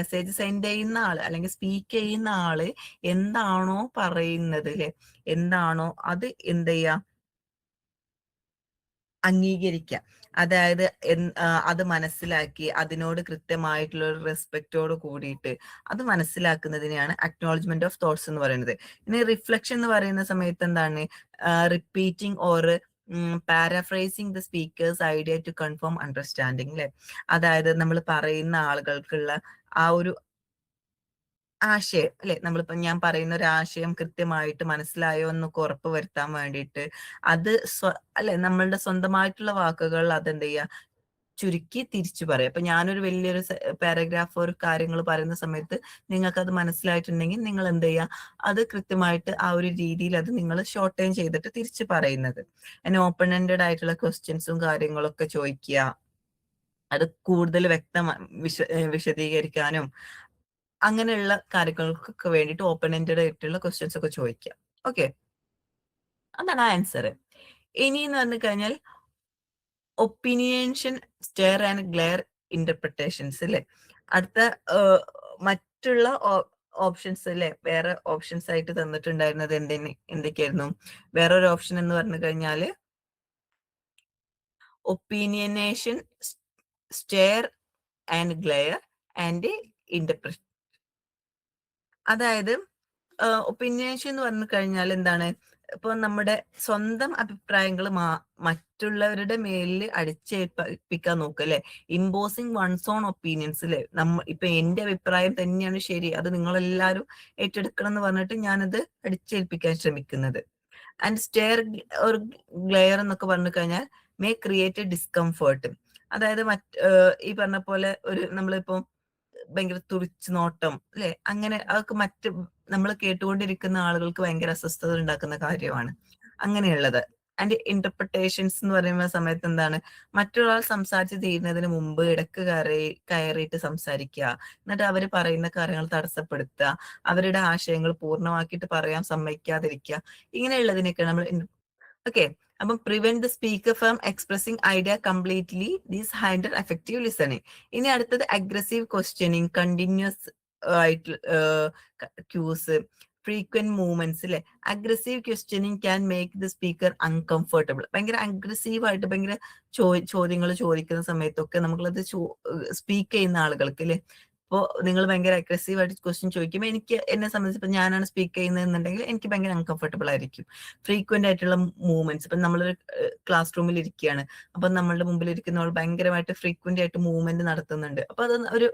മെസ്സേജ് സെൻഡ് ചെയ്യുന്ന ആള്, അല്ലെങ്കിൽ സ്പീക്ക് ചെയ്യുന്ന ആള് എന്താണോ പറയുന്നത് അല്ലെ, എന്താണോ അത് എന്ത് ചെയ്യാ, അംഗീകരിക്കുക. അതായത് അത് മനസ്സിലാക്കി അതിനോട് കൃത്യമായിട്ടുള്ള ഒരു റെസ്പെക്റ്റോട് കൂടിയിട്ട് അത് മനസ്സിലാക്കുന്നതിനെയാണ് അക്നോളജ്മെന്റ് ഓഫ് തോട്ട്സ് എന്ന് പറയുന്നത്. ഇനി റിഫ്ലക്ഷൻ എന്ന് പറയുന്ന സമയത്ത് എന്താണ്? Repeating or paraphrasing the speaker's idea to confirm understanding അല്ലെ. അതായത് നമ്മൾ പറയുന്ന ആളുകൾക്കുള്ള ആ ഒരു ആശയം അല്ലെ, നമ്മളിപ്പോ ഞാൻ പറയുന്ന ഒരു ആശയം കൃത്യമായിട്ട് മനസ്സിലായോ എന്നൊക്കെ ഉറപ്പ് വരുത്താൻ വേണ്ടിയിട്ട് അത് അല്ലെ, നമ്മളുടെ സ്വന്തമായിട്ടുള്ള വാക്കുകൾ അതെന്ത് ചെയ്യുക, ചുരുക്കി തിരിച്ചു പറയാം. അപ്പൊ ഞാനൊരു വലിയൊരു പാരഗ്രാഫ് ഒരു കാര്യങ്ങൾ പറയുന്ന സമയത്ത് നിങ്ങൾക്ക് അത് മനസ്സിലായിട്ടുണ്ടെങ്കിൽ നിങ്ങൾ എന്ത് ചെയ്യുക, അത് കൃത്യമായിട്ട് ആ ഒരു രീതിയിൽ അത് നിങ്ങൾ ഷോർട്ട് ടൈം ചെയ്തിട്ട് തിരിച്ചു പറയുന്നത്. അതിന് ഓപ്പൺ എൻഡഡ് ആയിട്ടുള്ള ക്വസ്റ്റ്യൻസും കാര്യങ്ങളൊക്കെ ചോദിക്കുക, അത് കൂടുതൽ വിശദീകരിക്കാനും അങ്ങനെയുള്ള കാര്യങ്ങൾക്കൊക്കെ വേണ്ടിയിട്ട് ഓപ്പൺ എൻഡഡ് ആയിട്ടുള്ള ക്വസ്റ്റ്യൻസ് ഒക്കെ ചോദിക്കാം. ഓക്കെ, അതാണ് ആൻസർ. ഇനി എന്ന് പറഞ്ഞു കഴിഞ്ഞാൽ ഒപ്പീനിയൻഷൻ, സ്റ്റെയർ ആൻഡ് ഗ്ലെയർ ഇന്റർപ്രിട്ടേഷൻസ് അല്ലെ. അടുത്ത മറ്റുള്ള ഓപ്ഷൻസ് അല്ലെ, വേറെ ഓപ്ഷൻസ് ആയിട്ട് തന്നിട്ടുണ്ടായിരുന്നത് എന്തൊക്കെയായിരുന്നു? വേറൊരു ഓപ്ഷൻ എന്ന് പറഞ്ഞു കഴിഞ്ഞാല് opinionation, stare and glare and interpretation. അതായത് ഒപ്പീനിയൻഷൻ എന്ന് പറഞ്ഞു കഴിഞ്ഞാൽ എന്താണ്? ഇപ്പൊ നമ്മുടെ സ്വന്തം അഭിപ്രായങ്ങൾ മറ്റുള്ളവരുടെ മേലിൽ അടിച്ചേൽപ്പിക്കാൻ നോക്കുക അല്ലെ. ഇമ്പോസിങ് വൺസ് ഓൺ ഒപ്പീനിയൻസ് അല്ലെ. ഇപ്പൊ എന്റെ അഭിപ്രായം തന്നെയാണ് ശരി, അത് നിങ്ങളെല്ലാവരും ഏറ്റെടുക്കണം എന്ന് പറഞ്ഞിട്ട് ഞാനത് അടിച്ചേൽപ്പിക്കാൻ ശ്രമിക്കുന്നത്. ആൻഡ് സ്റ്റെയർ ഒരു ഗ്ലെയർ എന്നൊക്കെ പറഞ്ഞു കഴിഞ്ഞാൽ മേ ക്രിയേറ്റ് ഡിസ്കംഫേർട്ട്. അതായത് ഈ പറഞ്ഞ പോലെ നമ്മളിപ്പോ ഭയങ്കര തുറിച്ചു നോട്ടം അല്ലെ, അങ്ങനെ അതൊക്കെ നമ്മൾ കേട്ടുകൊണ്ടിരിക്കുന്ന ആളുകൾക്ക് ഭയങ്കര അസ്വസ്ഥത ഉണ്ടാക്കുന്ന കാര്യമാണ് അങ്ങനെയുള്ളത്. ആൻഡ് ഇന്റർപ്രിട്ടേഷൻസ് എന്ന് പറയുന്ന സമയത്ത് എന്താണ്? മറ്റൊരാൾ സംസാരിച്ച് തീരുന്നതിന് മുമ്പ് ഇടക്ക് കയറിയിട്ട് സംസാരിക്കുക, എന്നിട്ട് അവർ പറയുന്ന കാര്യങ്ങൾ തടസ്സപ്പെടുത്തുക, അവരുടെ ആശയങ്ങൾ പൂർണ്ണമാക്കിയിട്ട് പറയാൻ സമ്മതിക്കാതിരിക്കുക, ഇങ്ങനെയുള്ളതിനൊക്കെ നമ്മൾ ഓക്കെ. അപ്പം prevent the speaker from expressing idea completely these hinder effective listening. ഇനി അടുത്തത് അഗ്രസീവ് ക്വസ്റ്റ്യനിങ്, കണ്ടിന്യൂസ് ആയിട്ട് ക്യൂസ്, ഫ്രീക്വന്റ് മൂവ്മെന്റ്സ് അല്ലെ. Aggressive questioning can make the speaker uncomfortable. ഭയങ്കര അഗ്രസീവ് ആയിട്ട് ഭയങ്കര ചോദ്യങ്ങൾ ചോദിക്കുന്ന സമയത്തൊക്കെ നമ്മളത് സ്പീക്ക് ചെയ്യുന്ന ആളുകൾക്ക് അല്ലെ, ഇപ്പോൾ നിങ്ങൾ ഭയങ്കര അഗ്രസീവ് ആയിട്ട് ക്വസ്റ്റ്യൻ ചോദിക്കുമ്പോൾ എനിക്ക് എന്നെ സംബന്ധിച്ച് ഞാനാണ് സ്പീക്ക് ചെയ്യുന്നതെന്നുണ്ടെങ്കിൽ എനിക്ക് ഭയങ്കര അൺകംഫർട്ടബിൾ ആയിരിക്കും. ഫ്രീക്വന്റ് ആയിട്ടുള്ള മൂവ്മെന്റ്സ്, ഇപ്പം നമ്മളൊരു ക്ലാസ് റൂമിൽ ഇരിക്കുകയാണ്, അപ്പൊ നമ്മളുടെ മുമ്പിൽ ഇരിക്കുന്നവൾ ഭയങ്കരമായിട്ട് ഫ്രീക്വന്റ് ആയിട്ട് മൂവ്മെന്റ് നടത്തുന്നുണ്ട്, അപ്പൊ അത് ഒരു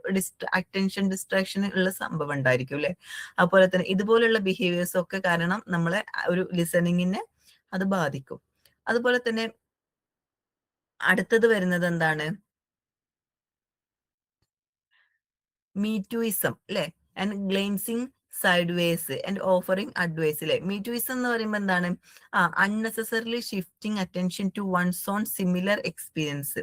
അറ്റൻഷൻ ഡിസ്ട്രാക്ഷൻ ഉള്ള സംഭവം ഉണ്ടായിരിക്കും അല്ലെ. അതുപോലെ തന്നെ ഇതുപോലുള്ള ബിഹേവിയേഴ്സ് ഒക്കെ കാരണം നമ്മളെ ഒരു ലിസണിങ്ങിനെ അത് ബാധിക്കും. അതുപോലെ തന്നെ അടുത്തത് വരുന്നത് എന്താണ്, മീറ്റുയിസം അല്ലെ, and glancing side ways and offering advice അല്ലെ. മീറ്റുയിസം എന്ന് പറയുമ്പോൾ എന്താണ്, unnecessarily shifting attention to one's own similar experience.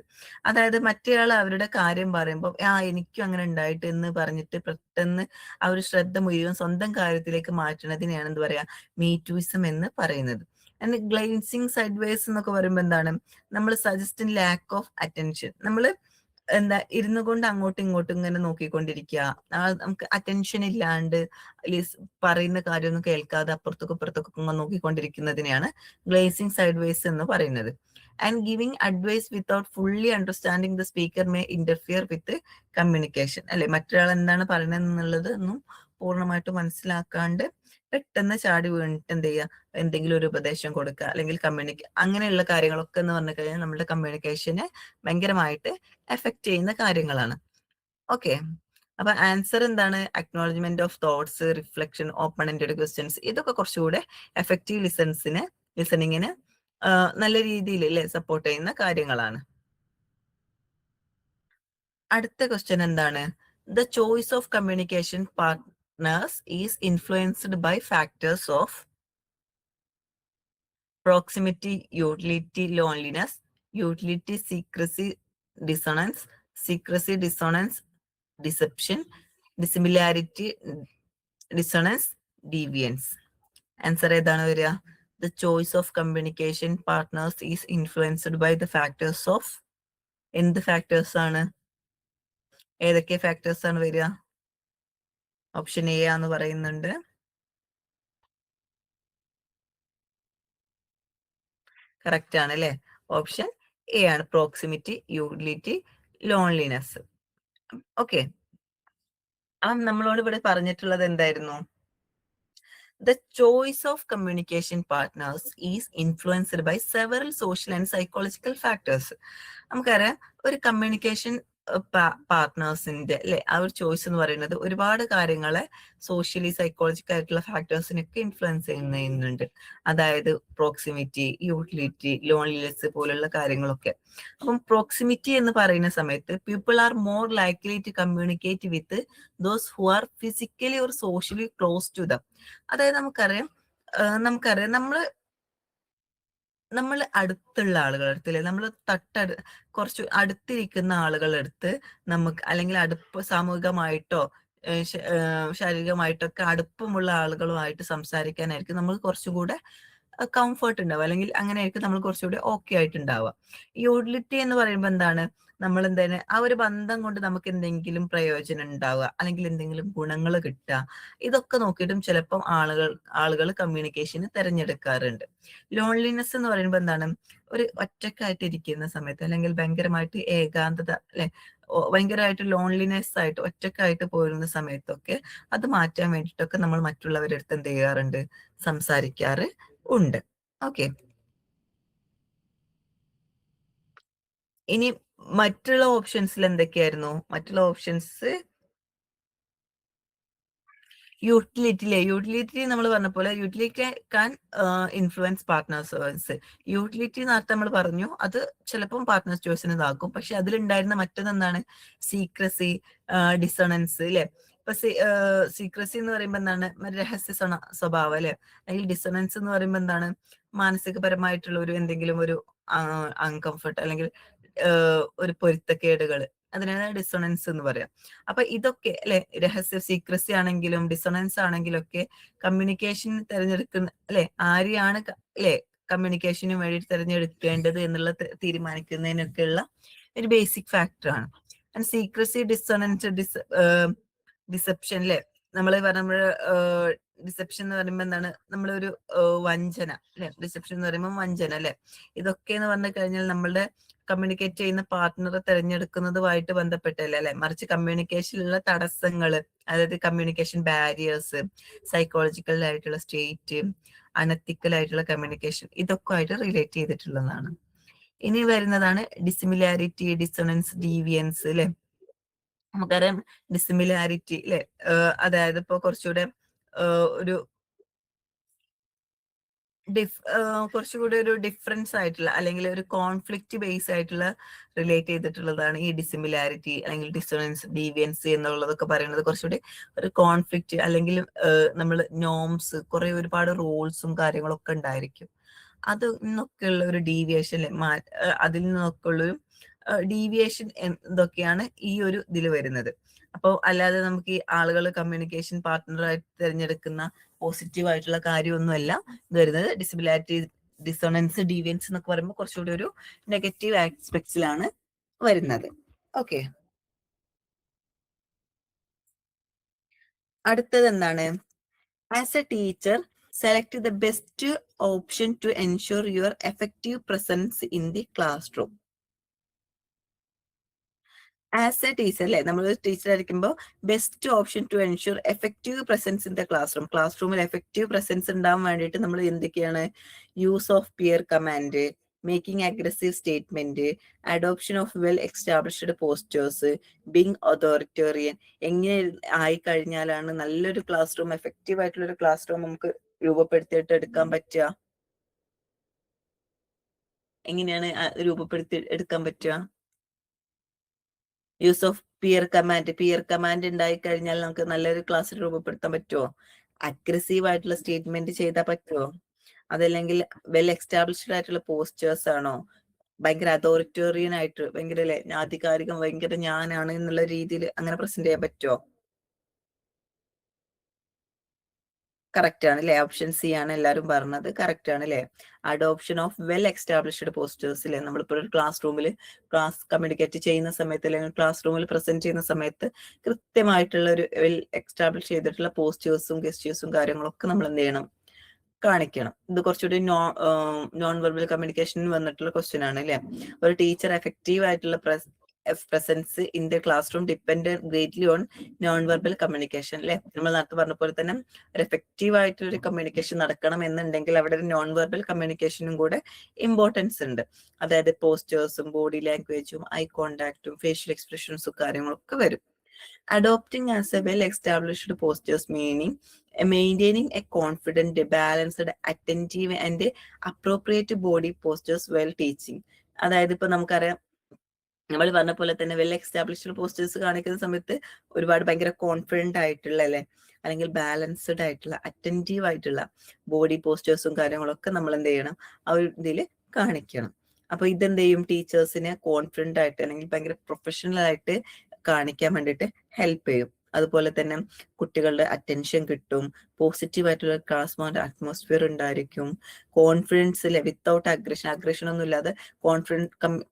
അതായത് മറ്റേയാൾ അവരുടെ കാര്യം പറയുമ്പോൾ എനിക്കും അങ്ങനെ ഉണ്ടായിട്ട് എന്ന് പറഞ്ഞിട്ട് പെട്ടെന്ന് ആ ഒരു ശ്രദ്ധ മുഴുവൻ സ്വന്തം കാര്യത്തിലേക്ക് മാറ്റുന്നതിനെയാണ് എന്ത് പറയാ, മീറ്റുയിസം എന്ന് പറയുന്നത്. ആൻഡ് ഗ്ലെൻസിങ് സൈഡ് വേസ് എന്നൊക്കെ പറയുമ്പോൾ എന്താണ്, നമ്മൾ സജസ്റ്റിംഗ് ലാക്ക് ഓഫ് അറ്റൻഷൻ. നമ്മൾ എന്താ ഇരുന്നു കൊണ്ട് അങ്ങോട്ടും ഇങ്ങോട്ടും ഇങ്ങനെ നോക്കിക്കൊണ്ടിരിക്കുക, നമുക്ക് അറ്റൻഷൻ ഇല്ലാണ്ട് പറയുന്ന കാര്യമൊന്നും കേൾക്കാതെ അപ്പുറത്തൊക്കെ ഇപ്പുറത്തൊക്കെ നോക്കിക്കൊണ്ടിരിക്കുന്നതിനെയാണ് ഗ്ലേസിംഗ് സൈഡ് വേസ് എന്ന് പറയുന്നത്. And giving advice without fully understanding the speaker may interfere with communication അല്ലെ. മറ്റൊരാൾ എന്താണ് പറയുന്നത് എന്നുള്ളത് ഒന്നും പൂർണ്ണമായിട്ട് മനസ്സിലാക്കാണ്ട് പെട്ടെന്ന് ചാടി വീണിട്ട് എന്ത് ചെയ്യുക, എന്തെങ്കിലും ഒരു ഉപദേശം കൊടുക്കുക, അല്ലെങ്കിൽ അങ്ങനെയുള്ള കാര്യങ്ങളൊക്കെ എന്ന് പറഞ്ഞു കഴിഞ്ഞാൽ നമ്മുടെ കമ്മ്യൂണിക്കേഷനെ ഭയങ്കരമായിട്ട് എഫക്ട് ചെയ്യുന്ന കാര്യങ്ങളാണ്. ഓക്കെ, അപ്പൊ ആൻസർ എന്താണ്, acknowledgement of thoughts, reflection, open ended questions. ഇതൊക്കെ കുറച്ചുകൂടെ എഫക്റ്റീവ് ലിസണിങ്ങിന് നല്ല രീതിയിൽ അല്ലെ സപ്പോർട്ട് ചെയ്യുന്ന കാര്യങ്ങളാണ്. അടുത്ത ക്വസ്റ്റ്യൻ എന്താണ്, the choice of communication partners is influenced by factors of proximity, utility, loneliness, utility, secrecy, dissonance, secrecy, dissonance, deception, dissimilarity, dissonance, deviance. Answer ഏതാണ് വരിക? The choice of communication partners is influenced by the factors of, എന്ത് factors ആണ്, ഏതൊക്കെ factors ആണ് വരിക? Option A ആന്ന് പറയുന്നുണ്ട്. Correct ആണ് അല്ലെ, ഓപ്ഷൻ എ ആണ്, പ്രോക്സിമിറ്റി, യൂട്ടിലിറ്റി, ലോൺലിനെസ്. ഓക്കെ, അപ്പം നമ്മളോട് ഇവിടെ പറഞ്ഞിട്ടുള്ളത് എന്തായിരുന്നു, the choice of communication partners is influenced by several social and psychological factors. നമുക്കറിയാം ഒരു കമ്മ്യൂണിക്കേഷൻ പാർട്ട്നേഴ്സിന്റെ അല്ലെ ആ ഒരു ചോയ്സ് എന്ന് പറയുന്നത് ഒരുപാട് കാര്യങ്ങളെ സോഷ്യലി സൈക്കോളജിക്കൽ ആയിട്ടുള്ള ഫാക്ടേഴ്സിനൊക്കെ ഇൻഫ്ലുവൻസ് ചെയ്യുന്നുണ്ട്. അതായത് പ്രോക്സിമിറ്റി, യൂട്ടിലിറ്റി, ലോൺലിനെസ് പോലുള്ള കാര്യങ്ങളൊക്കെ. അപ്പം പ്രോക്സിമിറ്റി എന്ന് പറയുന്ന സമയത്ത് people are more likely to communicate with those who are physically or socially close to them. അതായത് നമുക്കറിയാം നമ്മൾ അടുത്തുള്ള ആളുകളുടെ അടുത്ത് അല്ലെ, നമ്മൾ കുറച്ച് അടുത്തിരിക്കുന്ന ആളുകളുടെ അടുത്ത് നമുക്ക്, അല്ലെങ്കിൽ സാമൂഹികമായിട്ടോ ശാരീരികമായിട്ടൊക്കെ അടുപ്പമുള്ള ആളുകളുമായിട്ട് സംസാരിക്കാനായിരിക്കും നമ്മൾ കുറച്ചുകൂടെ കംഫർട്ട് ഉണ്ടാവുക, അല്ലെങ്കിൽ അങ്ങനെ ആയിരിക്കും നമ്മൾ കുറച്ചുകൂടി ഓക്കെ ആയിട്ടുണ്ടാവുക. യൂട്ടിലിറ്റി എന്ന് പറയുമ്പോൾ എന്താണ്, നമ്മൾ എന്താണ് ആ ഒരു ബന്ധം കൊണ്ട് നമുക്ക് എന്തെങ്കിലും പ്രയോജനം ഉണ്ടാവുക, അല്ലെങ്കിൽ എന്തെങ്കിലും ഗുണങ്ങൾ കിട്ടുക, ഇതൊക്കെ നോക്കിയിട്ടും ചിലപ്പം ആളുകൾ കമ്മ്യൂണിക്കേഷന് തിരഞ്ഞെടുക്കാറുണ്ട്. ലോൺലിനെസ് എന്ന് പറയുമ്പോൾ എന്താണ്, ഒരു ഒറ്റക്കായിട്ട് ഇരിക്കുന്ന സമയത്ത്, അല്ലെങ്കിൽ ഭയങ്കരമായിട്ട് ഏകാന്തത അല്ലെ, ഭയങ്കരമായിട്ട് ലോൺലിനെസ് ആയിട്ട് ഒറ്റക്കായിട്ട് പോരുന്ന സമയത്തൊക്കെ അത് മാറ്റാൻ വേണ്ടിയിട്ടൊക്കെ നമ്മൾ മറ്റുള്ളവരുടെ അടുത്ത് എന്ത് ചെയ്യാറുണ്ട്, സംസാരിക്കാറ് ഉണ്ട്. ഓക്കെ, ഇനി മറ്റുള്ള ഓപ്ഷൻസിൽ എന്തൊക്കെയായിരുന്നു, മറ്റുള്ള ഓപ്ഷൻസ് യൂട്ടിലിറ്റി നമ്മൾ പറഞ്ഞ പോലെ utility can influence partners. Utility നേരത്തെ നമ്മൾ പറഞ്ഞു അത് ചിലപ്പം പാർട്ട്നേഴ്സ് ചോയ്സിന് ഇതാക്കും, പക്ഷെ അതിലുണ്ടായിരുന്ന മറ്റൊന്നെന്താണ്, സീക്രസി, ഡിസണൻസ് അല്ലെ. ഇപ്പൊ സീക്രസി എന്ന് പറയുമ്പോൾ എന്താണ്, രഹസ്യ സ്വഭാവം അല്ലെ, അല്ലെങ്കിൽ ഡിസണൻസ് എന്ന് പറയുമ്പോൾ എന്താണ്, മാനസികപരമായിട്ടുള്ള ഒരു എന്തെങ്കിലും ഒരു അൺകംഫർട്ട്, അല്ലെങ്കിൽ ഒരു പൊരുത്തക്കേടുകൾ, അതിനാണ് ഡിസണൻസ് എന്ന് പറയാം. അപ്പൊ ഇതൊക്കെ അല്ലെ, സീക്രസി ആണെങ്കിലും ഡിസണൻസ് ആണെങ്കിലും ഒക്കെ കമ്മ്യൂണിക്കേഷൻ തിരഞ്ഞെടുക്കുന്ന അല്ലെ, ആരെയാണ് അല്ലെ കമ്മ്യൂണിക്കേഷന് വേണ്ടി തിരഞ്ഞെടുക്കേണ്ടത് എന്നുള്ള തീരുമാനിക്കുന്നതിനൊക്കെയുള്ള ഒരു ബേസിക് ഫാക്ടറാണ്. ആൻഡ് സീക്രസി, ഡിസോണൻസ്, ഡിസെപ്ഷൻ അല്ലെ, നമ്മൾ ഡിസെപ്ഷൻ എന്ന് പറയുമ്പോൾ എന്താണ്, നമ്മളൊരു വഞ്ചന അല്ലെ, ഡിസെപ്ഷൻ എന്ന് പറയുമ്പോൾ വഞ്ചന അല്ലെ. ഇതൊക്കെ എന്ന് പറഞ്ഞു കഴിഞ്ഞാൽ നമ്മളുടെ കമ്മ്യൂണിക്കേറ്റ് ചെയ്യുന്ന പാർട്ട്ണറെ തിരഞ്ഞെടുക്കുന്നതുമായിട്ട് ബന്ധപ്പെട്ടല്ല അല്ലെ, മറിച്ച് കമ്മ്യൂണിക്കേഷനിലുള്ള തടസ്സങ്ങള്, അതായത് കമ്മ്യൂണിക്കേഷൻ ബാരിയേഴ്സ്, സൈക്കോളജിക്കൽ ആയിട്ടുള്ള സ്റ്റേറ്റ്, അനത്തിക്കൽ ആയിട്ടുള്ള കമ്മ്യൂണിക്കേഷൻ, ഇതൊക്കെ ആയിട്ട് റിലേറ്റ് ചെയ്തിട്ടുള്ളതാണ്. ഇനി വരുന്നതാണ് ഡിസിമിലാരിറ്റി, ഡിസണൻസ്, ഡീവിയൻസ് അല്ലെ. നമുക്കറിയാം ഡിസിമിലാരിറ്റി അല്ലെ, അതായത് ഇപ്പൊ കുറച്ചുകൂടെ ഒരു കുറച്ചുകൂടി ഒരു ഡിഫറൻസ് ആയിട്ടുള്ള അല്ലെങ്കിൽ ഒരു കോൺഫ്ലിക്റ്റ് ബേസ് ആയിട്ടുള്ള റിലേറ്റ് ചെയ്തിട്ടുള്ളതാണ് ഈ ഡിസിമിലാരിറ്റി അല്ലെങ്കിൽ ഡിസണൻസ്, ഡീവിയൻസ് എന്നുള്ളതൊക്കെ പറയുന്നത്. കുറച്ചുകൂടി ഒരു കോൺഫ്ലിക്റ്റ് അല്ലെങ്കിൽ നമ്മൾ നോംസ്, കുറെ ഒരുപാട് റൂൾസും കാര്യങ്ങളൊക്കെ ഉണ്ടായിരിക്കും. അതിൽ നിന്നൊക്കെയുള്ള ഒരു ഡീവിയേഷൻ, അതിൽ നിന്നൊക്കെ ഉള്ളൊരു ഡീവിയേഷൻ എന്തൊക്കെയാണ് ഈ ഒരു ഇതിൽ വരുന്നത്. അപ്പോൾ അല്ലാതെ നമുക്ക് ഈ ആളുകൾ കമ്മ്യൂണിക്കേഷൻ പാർട്ട്ണറായിട്ട് തിരഞ്ഞെടുക്കുന്ന പോസിറ്റീവ് ആയിട്ടുള്ള കാര്യമൊന്നുമല്ല ഇത് വരുന്നത്. ഡിസിബിലാരിറ്റി, ഡിസോണൻസ്, ഡീവിയൻസ് എന്നൊക്കെ പറയുമ്പോൾ കുറച്ചുകൂടി ഒരു നെഗറ്റീവ് ആസ്പെക്ട്സിലാണ് വരുന്നത്. ഓക്കെ, അടുത്തത് എന്താണ്? As a teacher, select the best option to ensure your effective presence in the classroom. As a teacher അല്ലെ, നമ്മൾ ടീച്ചർ ആയിരിക്കുമ്പോൾ best option to ensure effective presence in the ക്ലാസ് റൂമിൽ എഫക്റ്റീവ് പ്രസൻസ് ഉണ്ടാവാൻ വേണ്ടിയിട്ട് നമ്മൾ എന്തൊക്കെയാണ്? Use of peer command, making aggressive statement, adoption of well established postures, being authoritarian. എങ്ങനെ ആയി കഴിഞ്ഞാലാണ് നല്ലൊരു ക്ലാസ് റൂം, എഫക്റ്റീവ് ആയിട്ടുള്ള ഒരു ക്ലാസ് റൂം നമുക്ക് രൂപപ്പെടുത്തിയിട്ട് എടുക്കാൻ പറ്റുക? എങ്ങനെയാണ് രൂപപ്പെടുത്തി എടുക്കാൻ പറ്റുക? യൂസ് ഓഫ് പിയർ കമാൻഡ് ഉണ്ടായി കഴിഞ്ഞാൽ നമുക്ക് നല്ലൊരു ക്ലാസ് രൂപപ്പെടുത്താൻ പറ്റുമോ? അഗ്രസീവ് ആയിട്ടുള്ള സ്റ്റേറ്റ്മെന്റ് ചെയ്താൽ പറ്റുമോ? അതല്ലെങ്കിൽ വെൽ എസ്റ്റാബ്ലിഷ്ഡ് ആയിട്ടുള്ള പോസ്റ്റേഴ്സ് ആണോ? ഭയങ്കര അതോറിറ്റേറിയൻ ആയിട്ട്, ഭയങ്കര ആധികാരികം, ഭയങ്കര ഞാനാണ് എന്നുള്ള രീതിയിൽ അങ്ങനെ പ്രസന്റ് ചെയ്യാൻ പറ്റുമോ? കറക്റ്റ് ആണ് അല്ലെ, ഓപ്ഷൻ സി ആണ് എല്ലാവരും പറഞ്ഞത്. കറക്റ്റ് ആണ് അല്ലെ. Adoption of well established postures അല്ലെ, നമ്മളിപ്പോ ഒരു ക്ലാസ് റൂമിൽ ക്ലാസ് കമ്മ്യൂണിക്കേറ്റ് ചെയ്യുന്ന സമയത്ത് അല്ലെങ്കിൽ ക്ലാസ് റൂമിൽ പ്രസന്റ് ചെയ്യുന്ന സമയത്ത് കൃത്യമായിട്ടുള്ള ഒരു വെൽ എസ്റ്റാബ്ലിഷ് ചെയ്തിട്ടുള്ള പോസ്റ്റേഴ്സും ഗെസ്റ്റേഴ്സും കാര്യങ്ങളൊക്കെ നമ്മൾ എന്ത് ചെയ്യണം? കാണിക്കണം. ഇത് കുറച്ചുകൂടി നോൺ വെർബൽ കമ്മ്യൂണിക്കേഷനിൽ വന്നിട്ടുള്ള ക്വസ്റ്റ്യൻ ആണ് അല്ലെ. ഒരു ടീച്ചർ എഫക്റ്റീവ് ആയിട്ടുള്ള presence in the classroom depend greatly on non verbal communication അല്ലെ. നമ്മൾ നേരത്തെ പറഞ്ഞ പോലെ തന്നെ ഒരു എഫക്റ്റീവ് ആയിട്ടൊരു കമ്മ്യൂണിക്കേഷൻ നടക്കണം എന്നുണ്ടെങ്കിൽ അവിടെ ഒരു നോൺ വെർബൽ കമ്മ്യൂണിക്കേഷനും കൂടെ ഇമ്പോർട്ടൻസ് ഉണ്ട്. അതായത് പോസ്റ്റേഴ്സും ബോഡി ലാംഗ്വേജും ഐ കോണ്ടാക്റ്റും ഫേഷ്യൽ എക്സ്പ്രഷൻസും കാര്യങ്ങളൊക്കെ വരും. Adopting as a well-established postures meaning maintaining a confident, balanced, attentive and appropriate body postures while teaching. അതായത് ഇപ്പൊ നമുക്കറിയാം, നമ്മൾ പറഞ്ഞ പോലെ തന്നെ വെൽ എസ്റ്റാബ്ലിഷ്ഡ് പോസ്റ്റേഴ്സ് കാണിക്കുന്ന സമയത്ത് ഒരുപാട് ഭയങ്കര കോൺഫിഡന്റ് ആയിട്ടുള്ള അല്ലെ, അല്ലെങ്കിൽ ബാലൻസ്ഡ് ആയിട്ടുള്ള അറ്റൻറ്റീവ് ആയിട്ടുള്ള ബോഡി പോസ്റ്റേഴ്സും കാര്യങ്ങളൊക്കെ നമ്മൾ എന്ത് ചെയ്യണം? ആ ഒരു ഇതിൽ കാണിക്കണം. അപ്പൊ ഇതെന്ത് ചെയ്യും? ടീച്ചേഴ്സിനെ കോൺഫിഡന്റ് ആയിട്ട് അല്ലെങ്കിൽ ഭയങ്കര പ്രൊഫഷണൽ ആയിട്ട് കാണിക്കാൻ വേണ്ടിയിട്ട് ഹെൽപ്പ് ചെയ്യും. അതുപോലെ തന്നെ കുട്ടികളുടെ അറ്റൻഷൻ കിട്ടും, പോസിറ്റീവ് ആയിട്ടുള്ള ക്ലാസ് അറ്റ്മോസ്ഫിയർ ഉണ്ടായിരിക്കും, കോൺഫിഡൻസ് വിത്തൗട്ട് അഗ്രഷൻ ഒന്നും ഇല്ലാതെ